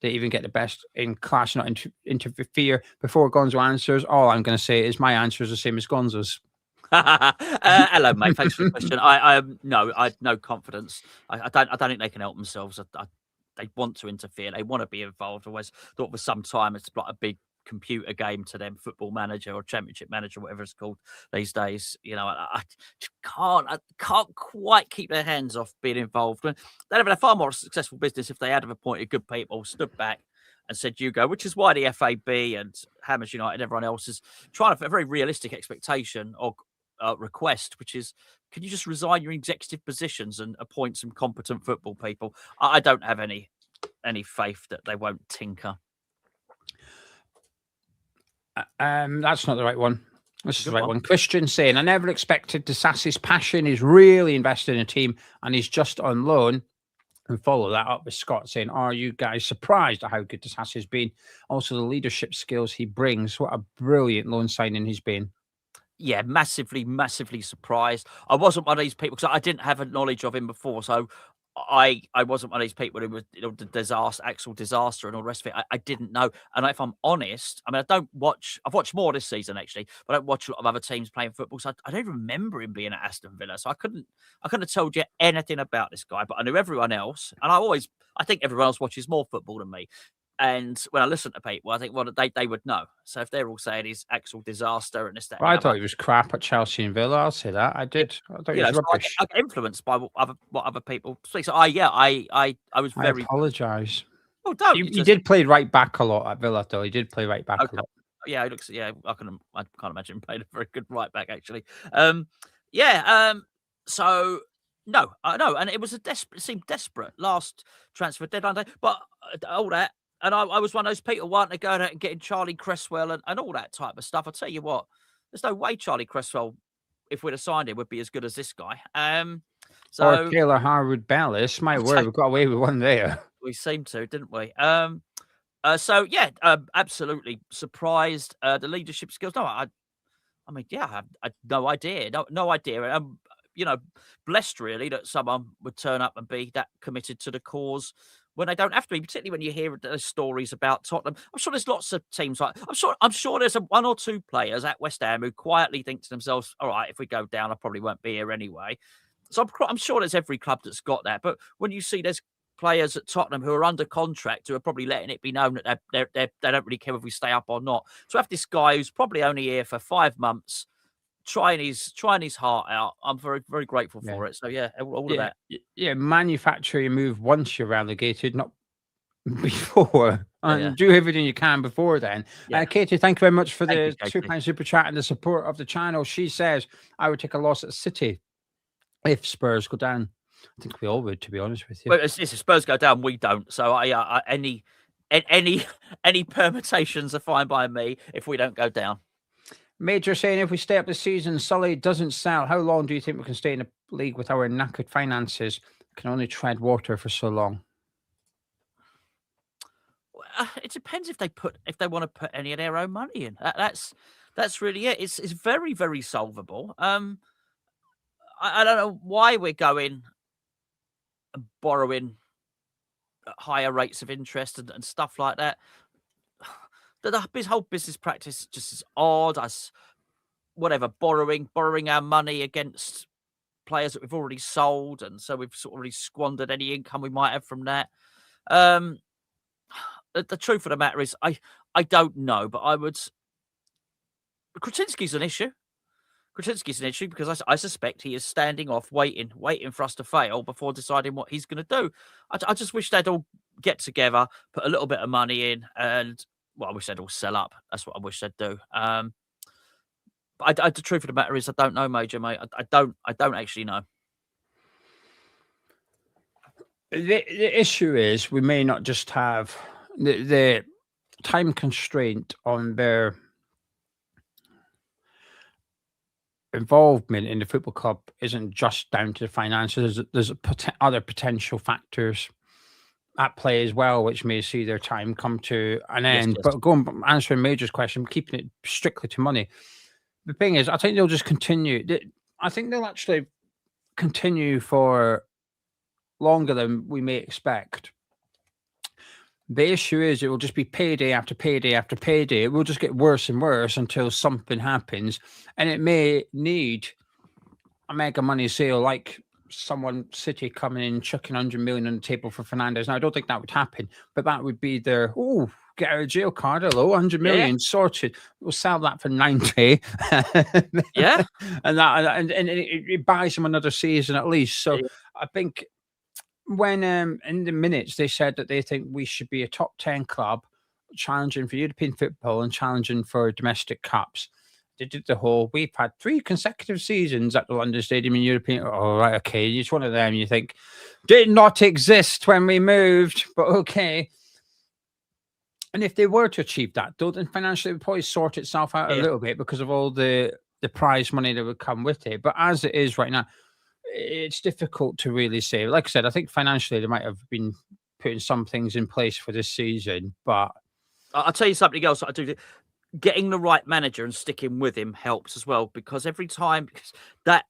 they even get the best in class, not interfere? Before Gonzo answers, all I'm going to say is my answer is the same as Gonzo's.
Hello, mate. Thanks for the question. I no, I no confidence. I don't think they can help themselves. They want to interfere. They want to be involved. Always thought for some time it's like a big computer game to them, Football Manager or Championship Manager, whatever it's called these days. You know, I just can't quite keep their hands off being involved. They'd have had a far more successful business if they had have appointed good people, stood back and said, "You go," which is why the FAB and Hammers United and everyone else is trying to a very realistic expectation or request, which is, can you just resign your executive positions and appoint some competent football people? I don't have any faith that they won't tinker.
That's not the right one. This is the right one. Christian saying, I never expected Disasi's passion. He's really invested in a team and he's just on loan. And follow that up with Scott saying, are you guys surprised at how good Disasi has been? Also, the leadership skills he brings. What a brilliant loan signing he's been.
Yeah, massively surprised. I wasn't one of these people because I didn't have a knowledge of him before. So I wasn't one of these people who was, you know, the disaster, actual disaster and all the rest of it. I didn't know. And if I'm honest, I mean, I've watched more this season actually, but I don't watch a lot of other teams playing football. So I don't remember him being at Aston Villa. So I couldn't have told you anything about this guy, but I knew everyone else. And I think everyone else watches more football than me. And when I listen to people, I think, well, they would know. So if they're all saying he's actual disaster and this, that,
well, I thought he was crap at Chelsea and Villa. I'll say that. I did. I thought he was rubbish.
I get influenced by what other people say. So I was very.
I apologise.
Oh, don't.
He did play right back a lot at Villa, though. He did play right back a lot.
Yeah, it looks. Yeah, I can't imagine him playing a very good right back actually. So no, and it was it seemed desperate last transfer deadline day, but all that. And I was one of those people wanting to go out and getting Charlie Cresswell and all that type of stuff. I'll tell you what, there's no way Charlie Cresswell, if we'd have signed him, would be as good as this guy.
Or Taylor Harwood Bellis. My word, we got away with one there.
We seemed to, didn't we? Absolutely surprised. The leadership skills. No, I had no idea. No idea. You know, blessed really that someone would turn up and be that committed to the cause when they don't have to be, particularly when you hear those stories about Tottenham. I'm sure there's lots of teams like I'm sure there's one or two players at West Ham who quietly think to themselves, all right, if we go down, I probably won't be here anyway. So I'm sure there's every club that's got that. But when you see there's players at Tottenham who are under contract who are probably letting it be known that they don't really care if we stay up or not. So have this guy who's probably only here for 5 months, trying his heart out. I'm very, very grateful for it. So yeah, all of that.
Yeah, manufacture your move once you're relegated, not before. And do everything you can before then. Katie, thank you very much for the £2 super chat and the support of the channel. She says, I would take a loss at City if Spurs go down. I think we all would, to be honest with you.
Well, if Spurs go down, we don't. So any permutations are fine by me if we don't go down.
Major saying, if we stay up this season, Sully doesn't sell, how long do you think we can stay in the league with our knackered finances? We can only tread water for so long.
Well, it depends if they want to put any of their own money in. That's really it. It's very, very solvable. I don't know why we're going and borrowing at higher rates of interest and stuff like that. His whole business practice just is odd as whatever, borrowing our money against players that we've already sold. And so we've sort of already squandered any income we might have from that. The truth of the matter is, I don't know, but Crysencio an issue. Crysencio an issue because I suspect he is standing off, waiting for us to fail before deciding what he's going to do. I just wish they'd all get together, put a little bit of money in, and I wish they'd all sell up. That's what I wish they'd do. But the truth of the matter is, I don't know, Major, mate. I don't actually know.
The issue is we may not just have the time constraint on their involvement in the football club isn't just down to the finances. There's other potential factors. at play as well, which may see their time come to an
Yes,
end.
yes.
But going answering Major's question, keeping it strictly to money. The thing is, I think they'll just continue. I think they'll actually continue for longer than we may expect. The issue is it will just be payday after payday after payday. It will just get worse and worse until something happens. And it may need a mega money sale like someone City coming in, chucking 100 million on the table for Fernandes. Now, I don't think that would happen, but that would be their, oh, get out of jail card. Hello, 100
Yeah.
million sorted. We'll sell that for 90.
Yeah.
and it buys them another season at least. So I think when in the minutes they said that they think we should be a top 10 club challenging for European football and challenging for domestic cups. They did the whole, we've had 3 consecutive seasons at the London Stadium in European. Oh, right, okay. It's one of them. You think, did not exist when we moved, but okay. And if they were to achieve that, though, then financially it would probably sort itself out a little bit because of all the prize money that would come with it. But as it is right now, it's difficult to really say. Like I said, I think financially they might have been putting some things in place for this season, but
I'll tell you something else. I do. Getting the right manager and sticking with him helps as well, because every time that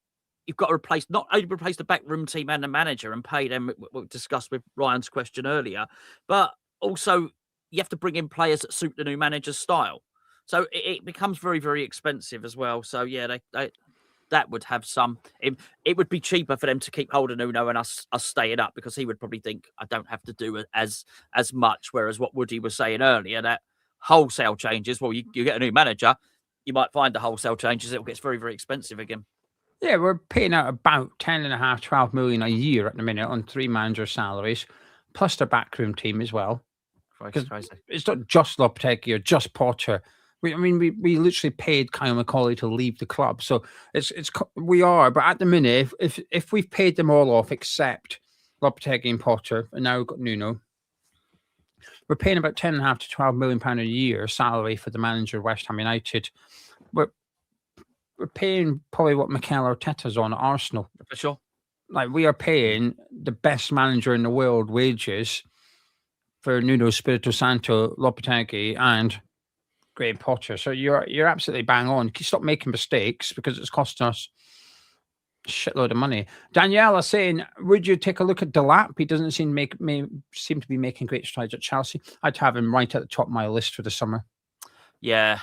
you've got to not only replace the backroom team and the manager and pay them, what we discussed with Ryan's question earlier, but also you have to bring in players that suit the new manager's style. So it becomes very, very expensive as well. So yeah, that would have some. It would be cheaper for them to keep hold of Nuno and us staying up, because he would probably think I don't have to do as much. Whereas what Woody was saying earlier, that wholesale changes, well, you get a new manager, you might find the wholesale changes, it gets very, very expensive again.
yeah, we're paying out about 10.5, 12 million a year at the minute on 3 manager salaries, plus the backroom team as well. Because it's not just Lopetegui or just Potter. We literally paid Kyle McCauley to leave the club, so we are. But at the minute, if we've paid them all off except Lopetegui and Potter, and now we've got Nuno, we're paying about 10.5 to 12 million pound a year salary for the manager of West Ham United. We're paying probably what Mikel Arteta's on at Arsenal.
For sure.
Like, we are paying the best manager in the world wages for Nuno Espirito Santo, Lopetegui, and Graham Potter. So you're absolutely bang on. Stop making mistakes, because it's costing us a shitload of money. Daniela saying, would you take a look at Delap? He doesn't seem to be making great strides at Chelsea. I'd have him right at the top of my list for the summer.
Yeah,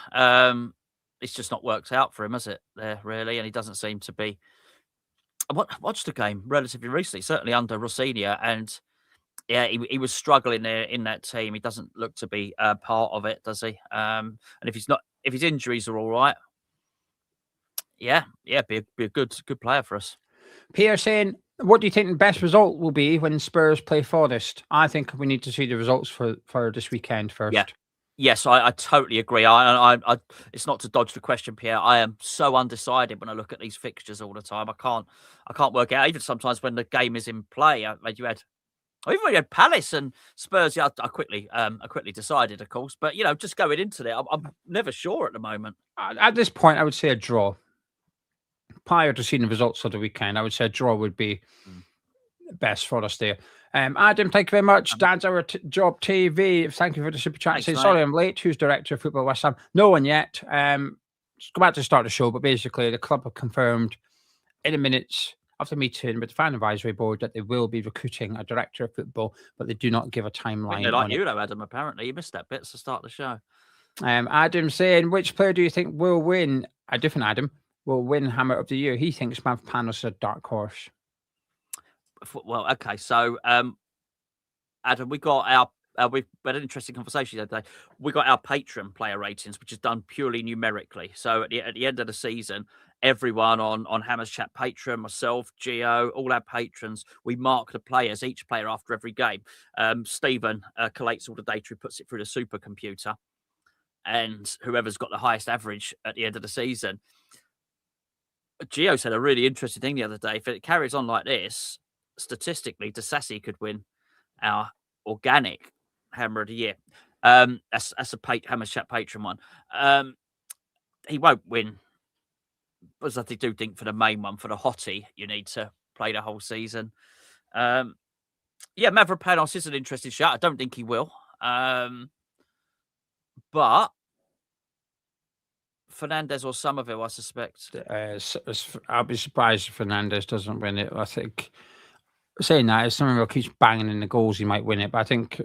it's just not worked out for him, has it? There really, and he doesn't seem to be. I watched the game relatively recently, certainly under Rossignol, and yeah, he was struggling there in that team. He doesn't look to be part of it, does he? And if his injuries are all right, yeah, be a good player for us.
Pierre saying, what do you think the best result will be when Spurs play Forest? I think we need to see the results for this weekend first.
Yeah. Yes, I totally agree. I it's not to dodge the question, Pierre. I am so undecided when I look at these fixtures all the time. I can't work out. Even sometimes when the game is in play, even when you had Palace and Spurs, yeah, I quickly decided, of course. But just going into it, I'm never sure at the moment.
At this point, I would say a draw. Prior to seeing the results of the weekend, I would say a draw would be best for us there. Adam, thank you very much. Dad's Our Job TV. Thank you for the super chat. Saying, sorry, I'm late. Who's director of football West Ham? No one yet. Just go back to start the show, but basically the club have confirmed in the minutes of the meeting with the fan advisory board that they will be recruiting a director of football, but they do not give a timeline.
They're like you, though, Adam. Apparently, you missed that bit to start the show.
Adam saying, which player do you think will win? A different Adam will win Hammer of the Year. He thinks Mavropanos is a dark horse.
Well, okay, so Adam, we got we've had an interesting conversation the other day. We got our Patreon player ratings, which is done purely numerically. So at the end of the season, everyone on Hammers Chat Patreon, myself, Geo, all our patrons, we mark the players, each player after every game. Stephen collates all the data, he puts it through the supercomputer, and whoever's got the highest average at the end of the season. Geo said a really interesting thing the other day. If it carries on like this, statistically, Disasi could win our organic Hammer of the Year. That's a Hammer's Chat Patreon one. He won't win, as I do think for the main one, for the hottie, you need to play the whole season. Yeah, Mavropanos is an interesting shot. I don't think he will. But Fernandez or Summerville, I suspect.
I'll be surprised if Fernandez doesn't win it. I think saying that, if Summerville keeps banging in the goals, he might win it. But I think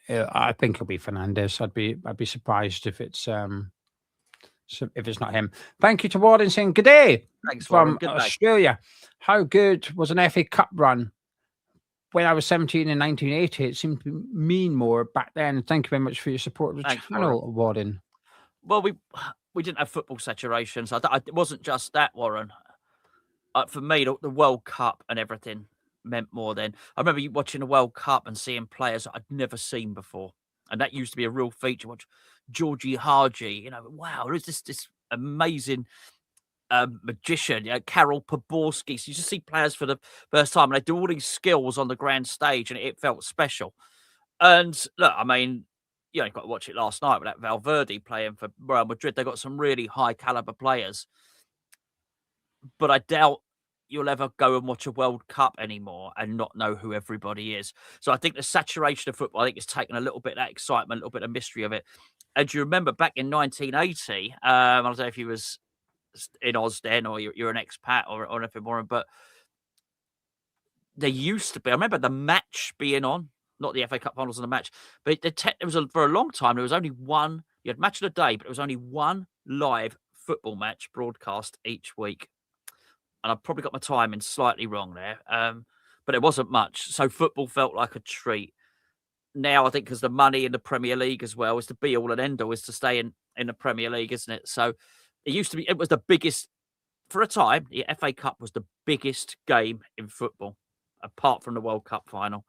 it'll be Fernandez. I'd be surprised if it's not him. Thank you to Warden saying good day.
Thanks,
from
Warren. Good day.
Australia. How good was an FA Cup run? When I was 17 in 1980, it seemed to mean more back then. Thank you very much for your support of the
Thanks,
channel, Warden.
Well, we didn't have football saturation, so it wasn't just that, Warren. For me, the World Cup and everything meant more then. I remember watching the World Cup and seeing players I'd never seen before. And that used to be a real feature. Watch Georgie Haji, wow, there's this amazing magician, Karol Poborski. So you just see players for the first time and they do all these skills on the grand stage and it felt special. And look, I mean, you got to watch it last night with that Valverde playing for Real Madrid. They got some really high caliber players. But I doubt you'll ever go and watch a World Cup anymore and not know who everybody is. So I think the saturation of football, I think it's taken a little bit of that excitement, a little bit of mystery of it. And do you remember back in 1980, I don't know if you was in Oz then or you're an expat or anything more, but there used to be, I remember the match being on, not the FA Cup finals and the match, but for a long time, there was only one, you had match of the day, but there was only one live football match broadcast each week. And I've probably got my timing slightly wrong there, but it wasn't much. So football felt like a treat. Now I think because the money in the Premier League as well is the be all and end all is to stay in the Premier League, isn't it? So it was the biggest for a time. The FA Cup was the biggest game in football, apart from the World Cup final.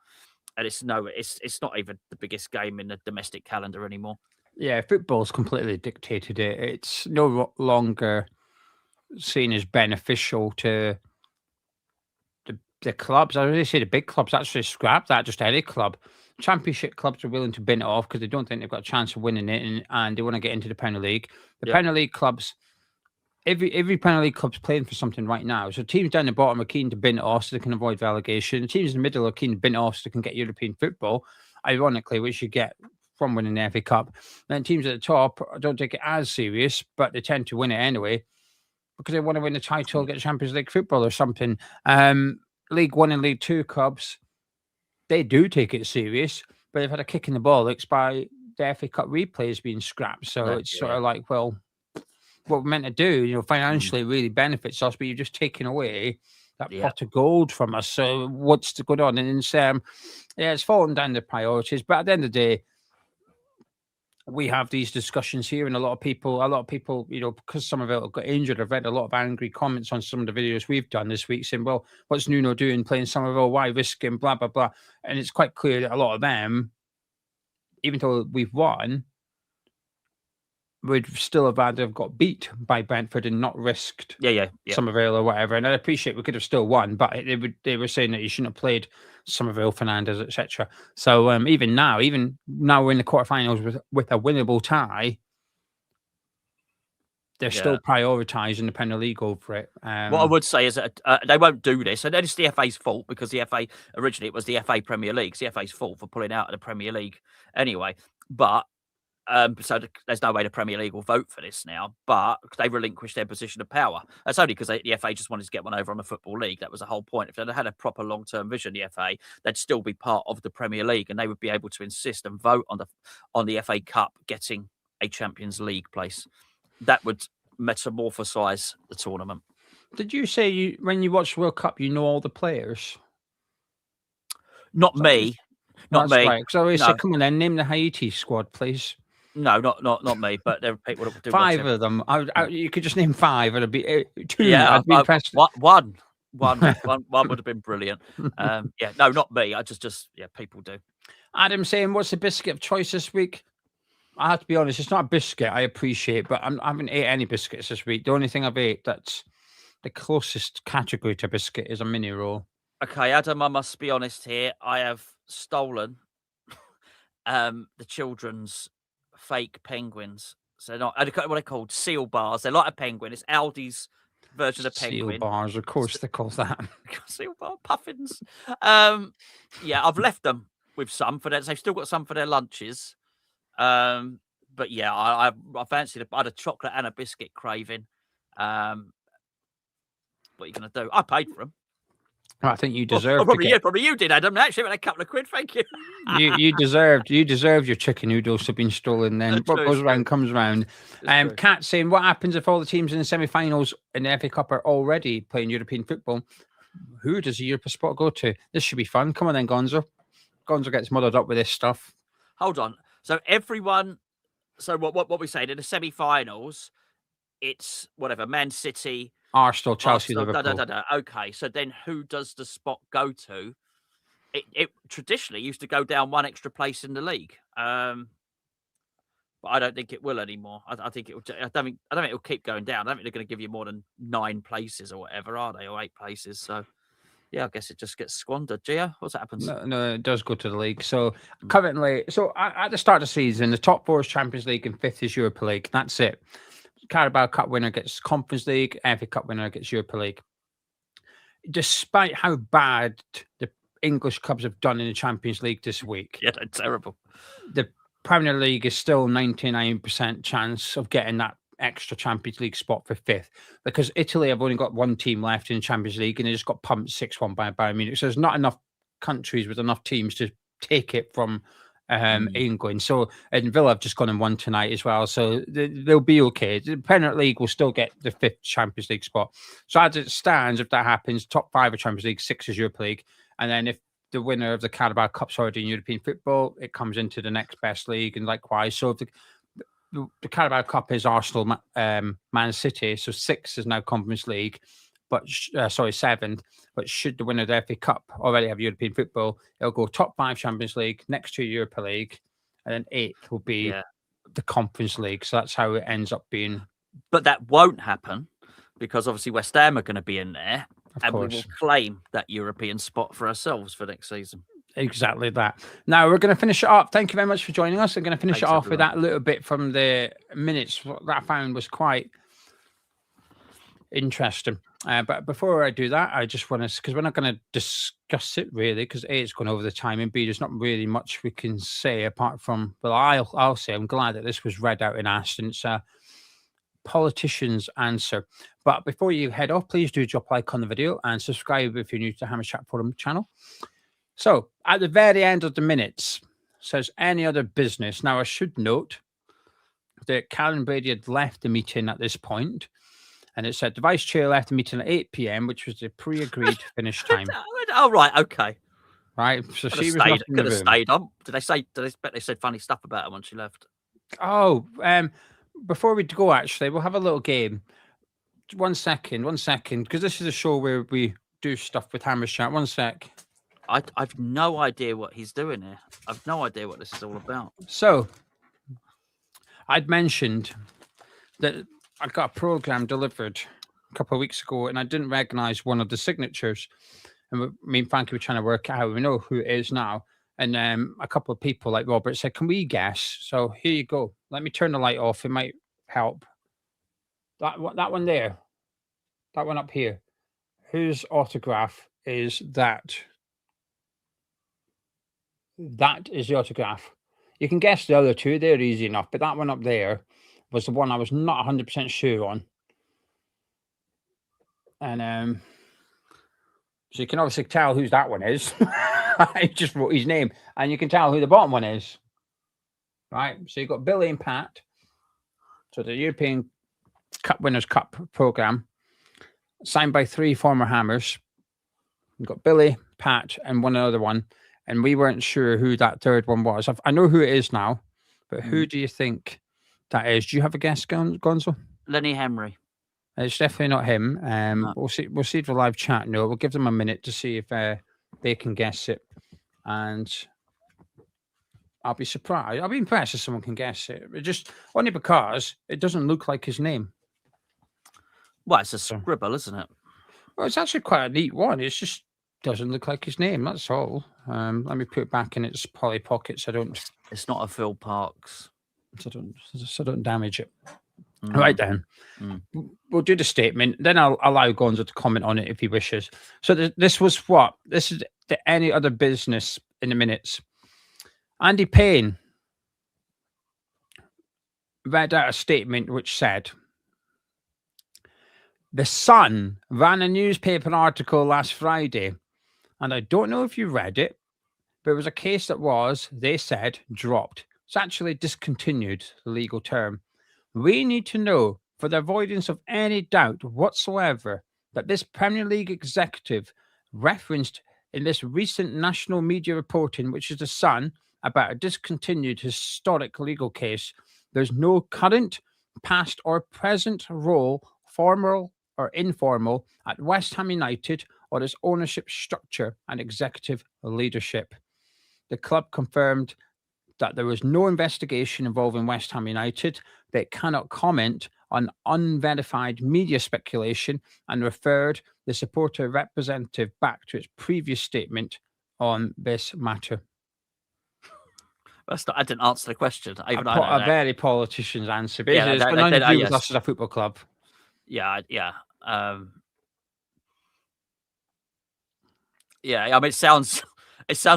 And it's not even the biggest game in the domestic calendar anymore.
Yeah, football's completely dictated it. It's no longer seen as beneficial to the clubs. I really say the big clubs actually scrap that, just any club. Championship clubs are willing to bin it off because they don't think they've got a chance of winning it and they want to get into the Premier League. The Premier League clubs, every Premier League club's playing for something right now. So teams down the bottom are keen to bin it off so they can avoid relegation. Teams in the middle are keen to bin it off so they can get European football, ironically, which you get from winning the FA Cup. Then teams at the top don't take it as serious, but they tend to win it anyway because they want to win the title, get Champions League football or something. League One and League Two clubs, they do take it serious, but they've had a kick in the bollocks by the FA Cup replays being scrapped. So it's sort of like, well, what we're meant to do, financially it really benefits us, but you're just taking away that pot of gold from us. So what's going on? And it's fallen down the priorities. But at the end of the day, we have these discussions here, and a lot of people, because some of it got injured, I've read a lot of angry comments on some of the videos we've done this week saying, well, what's Nuno doing playing Summerville? Why risk him? Blah, blah, blah. And it's quite clear that a lot of them, even though we've won, would still have rather have got beat by Brentford and not risked Summerville or whatever. And I appreciate we could have still won, but they were saying that you shouldn't have played Summerville, Fernandez, etc. So even now we're in the quarterfinals with a winnable tie, they're still prioritising the Premier League over it.
What I would say is that they won't do this, and it's the FA's fault because the FA originally it was the FA Premier League. It's the FA's fault for pulling out of the Premier League anyway. But so there's no way the Premier League will vote for this now, but they relinquished their position of power. That's only because the FA just wanted to get one over on the Football League. That was the whole point. If they had a proper long-term vision, the FA, they'd still be part of the Premier League, and they would be able to insist and vote on the FA Cup getting a Champions League place. That would metamorphosize the tournament.
Did you say when you watch World Cup, you know all the players?
Not me. Not me.
Right. So I said, come on then, name the Haiti squad, please.
No, not me, but there are people that do
5 of them. You could just name 5, and it'd be 2.
Yeah,
I'd be impressed.
One would have been brilliant. No, not me. I just people do.
Adam saying, what's the biscuit of choice this week? I have to be honest, it's not a biscuit. I appreciate, but I haven't ate any biscuits this week. The only thing I've ate that's the closest category to biscuit is a mini roll.
Okay, Adam, I must be honest here. I have stolen the children's fake penguins. So not what are they called? Seal bars. They're like a penguin. It's Aldi's version of
Seal
penguin.
bars, of course they call that.
Seal bar puffins. Yeah, I've left them with some for that. They've still got some for their lunches. But yeah, I fancied. I had a chocolate and a biscuit craving. What are you going to do? I paid for them.
Well, I think you deserve.
Probably you did, Adam. Actually, a couple of quid. Thank you.
you deserved your chicken noodles have been stolen. Then what goes around comes around. Kat saying, what happens if all the teams in the semi-finals in the FA Cup are already playing European football? Who does the Europa spot go to? This should be fun. Come on then, Gonzo. Gonzo gets muddled up with this stuff.
Hold on. So everyone. So what we saying in the semi-finals? It's whatever. Man City,
Arsenal, Chelsea, Liverpool.
Okay, so then who does the spot go to? It traditionally used to go down one extra place in the league, but I don't think it will anymore. I think it will. I don't think it'll keep going down. I don't think they're going to give you more than 9 places or whatever, are they? Or 8 places. So yeah, I guess it just gets squandered. Gio, what happens?
No, it does go to the league. So currently, at the start of the season, the top 4 is Champions League and 5th is Europa League. That's it. Carabao Cup winner gets Conference League, FA Cup winner gets Europa League. Despite how bad the English clubs have done in the Champions League this week.
Yeah, they're terrible.
The Premier League is still 99% chance of getting that extra Champions League spot for 5th, because Italy have only got 1 team left in the Champions League and they just got pumped 6-1 by Bayern Munich. So there's not enough countries with enough teams to take it from England. So, and Villa have just gone and won tonight as well. So they'll be okay. The Premier League will still get the 5th Champions League spot. So as it stands, if that happens, top 5 of Champions League, 6 is Europa League. And then if the winner of the Carabao Cup's already in European football, it comes into the next best league and likewise. So if the Carabao Cup is Arsenal, Man City, so 6 is now Conference League, but 7th. But should the winner of the FA Cup already have European football, it'll go top 5 Champions League, next to Europa League, and then 8th will be the Conference League. So that's how it ends up being.
But that won't happen because obviously West Ham are going to be in there, and we will claim that European spot for ourselves for next season.
Exactly that. Now we're going to finish it up. Thank you very much for joining us. I'm going to finish it off with that little bit from the minutes. What that I found was quite interesting. But before I do that, I just want to, because we're not going to discuss it really, because A, it's gone over the time, and B, there's not really much we can say apart from, well, I'll say I'm glad that this was read out and asked, and it's a politician's answer. But before you head off, please do drop a like on the video and subscribe if you're new to the Hammer Chat Forum channel. So at the very end of the minutes, says any other business. Now I should note that Callum Brady had left the meeting at this point, and it said the vice chair left the meeting at 8 p.m, which was the pre-agreed finish time.
Oh, right, okay.
Right, so she was
stayed, could have stayed on. Did they said funny stuff about her when she left?
Oh, before we go, actually, we'll have a little game. 1 second, because this is a show where we do stuff with Hammer's Chat. 1 sec.
I've no idea what he's doing here. I've no idea what this is all about.
So, I'd mentioned that I got a program delivered a couple of weeks ago, and I didn't recognize one of the signatures. And me and Frankie were trying to work out. We know who it is now. And a couple of people like Robert said, can we guess? So here you go. Let me turn the light off. It might help. That one there. That one up here. Whose autograph is that? That is the autograph. You can guess the other two. They're easy enough. But that one up there was the one I was not 100% sure on. And so you can obviously tell whose that one is. I just wrote his name. And you can tell who the bottom one is. Right? So you've got Billy and Pat. So the European Cup Winners' Cup programme. Signed by 3 former Hammers. You've got Billy, Pat, and one other one. And we weren't sure who that third one was. I know who it is now. But who do you think that is? Do you have a guess, Gonzo?
Lenny Henry.
It's definitely not him.
No.
We'll see if the live chat know. We'll give them a minute to see if they can guess it. And I'll be surprised. I'll be impressed if someone can guess it. Just only because it doesn't look like his name.
Well, it's a scribble, isn't it?
Well, it's actually quite a neat one. It just doesn't look like his name. That's all. Let me put it back in its Polly pocket so I don't.
It's not a Phil Parks.
So don't damage it. Right then. We'll do the statement, then I'll allow Gonzo to comment on it if he wishes. So this was what? This is the any other business in the minutes. Andy Payne read out a statement which said, The Sun ran a newspaper article last Friday, and I don't know if you read it, but it was a case that was, they said, dropped. It's actually discontinued, the legal term. We need to know, for the avoidance of any doubt whatsoever, that this Premier League executive referenced in this recent national media reporting, which is The Sun, about a discontinued historic legal case, there's no current, past, or present role, formal or informal, at West Ham United or its ownership structure and executive leadership. The club confirmed that there was no investigation involving West Ham United. They cannot comment on unverified media speculation and referred the supporter representative back to its previous statement on this matter.
I didn't answer the question. Even
A very politician's answer. But
Yeah,
it's got nothing to do with
yes.
us as a football club.
Yeah. Yeah, I mean, it sounds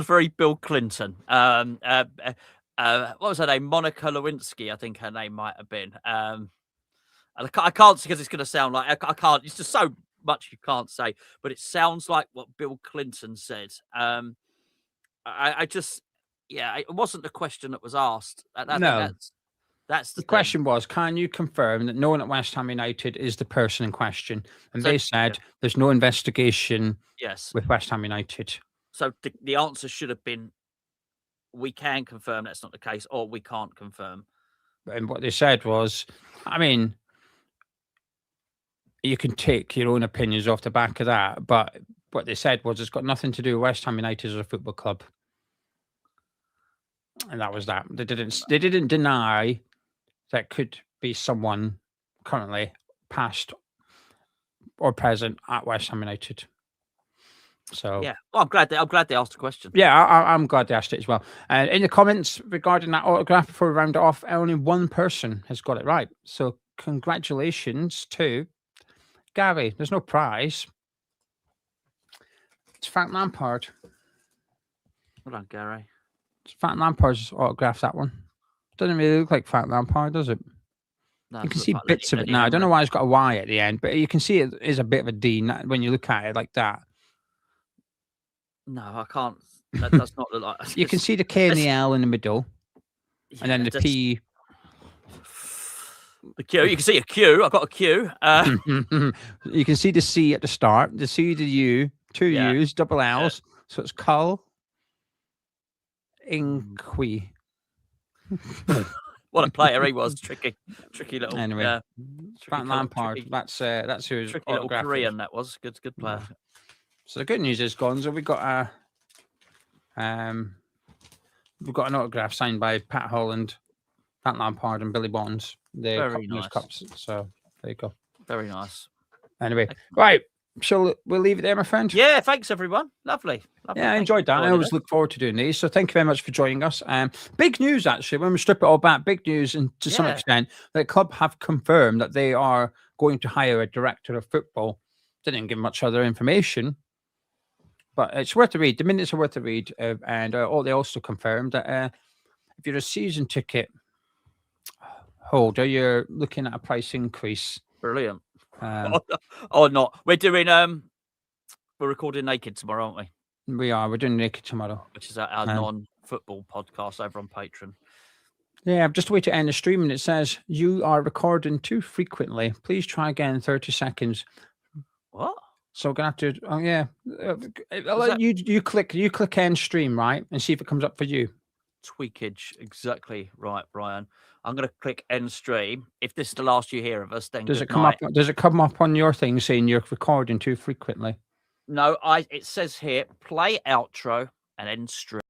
very Bill Clinton. What was her name? Monica Lewinsky, I think her name might have been. And I can't, because it's going to sound like I can't. It's just so much you can't say, but it sounds like what Bill Clinton said. I just, yeah, it wasn't the question that was asked.
No.
That's
the question was, can you confirm that no one at West Ham United is the person in question? And they said there's no investigation with West Ham United.
So the answer should have been, we can confirm that's not the case, or we can't confirm.
And what they said was, I mean, you can take your own opinions off the back of that, but what they said was it's got nothing to do with West Ham United as a football club. And that was that. They didn't deny that could be someone currently past or present at West Ham United. So
yeah, well, I'm glad they asked the question.
Yeah, I'm glad they asked it as well. And in the comments regarding that autograph, before we round it off, only one person has got it right. So congratulations to Gary. There's no prize. It's Frank Lampard.
Well done, Gary.
It's Frank Lampard's autograph, that one. Doesn't really look like Frank Lampard, does it?
No,
you can see bits of it now. I don't know why it's got a Y at the end, but you can see it is a bit of a D when you look at it like that.
No, I can't. That does not look like.
You can see the K and the L in the middle, and then the P.
The Q. You can see a Q. I've got a Q.
You can see the C at the start. The C, the U, two U's, double L's. Yeah. So it's Cull. Inqui.
What a player he was! Tricky little.
Anyway, Frank Lampard. That's who's
tricky little Korean. That was good player.
So the good news is, Gonzo, we've got an autograph signed by Pat Holland, Frank Lampard, and Billy Bonds.
Very nice.
Cups. So there you go.
Very nice.
Anyway, right. So we'll leave it there, my friend.
Yeah, thanks everyone. Lovely.
Yeah, I enjoyed that. I always look forward to doing these. So thank you very much for joining us. Big news, actually, when we strip it all back, big news, and to some extent, the club have confirmed that they are going to hire a director of football. They didn't give much other information, but it's worth a read. The minutes are worth a read. And they also confirmed that if you're a season ticket holder, you're looking at a price increase.
Brilliant. Or not. We're doing we're recording Naked tomorrow, aren't we?
We are. We're doing Naked tomorrow,
which is our non-football podcast over on Patreon.
Yeah, just a way to end the stream, and it says you are recording too frequently. Please try again in 30 seconds.
What?
So we're gonna have to. Oh yeah, you click end stream, right, and see if it comes up for you.
Tweakage, exactly right, Brian. I'm going to click end stream. If this is the last you hear of us, then
does it come up? Does it come up on your thing saying you're recording too frequently?
No, it says here play outro and end stream.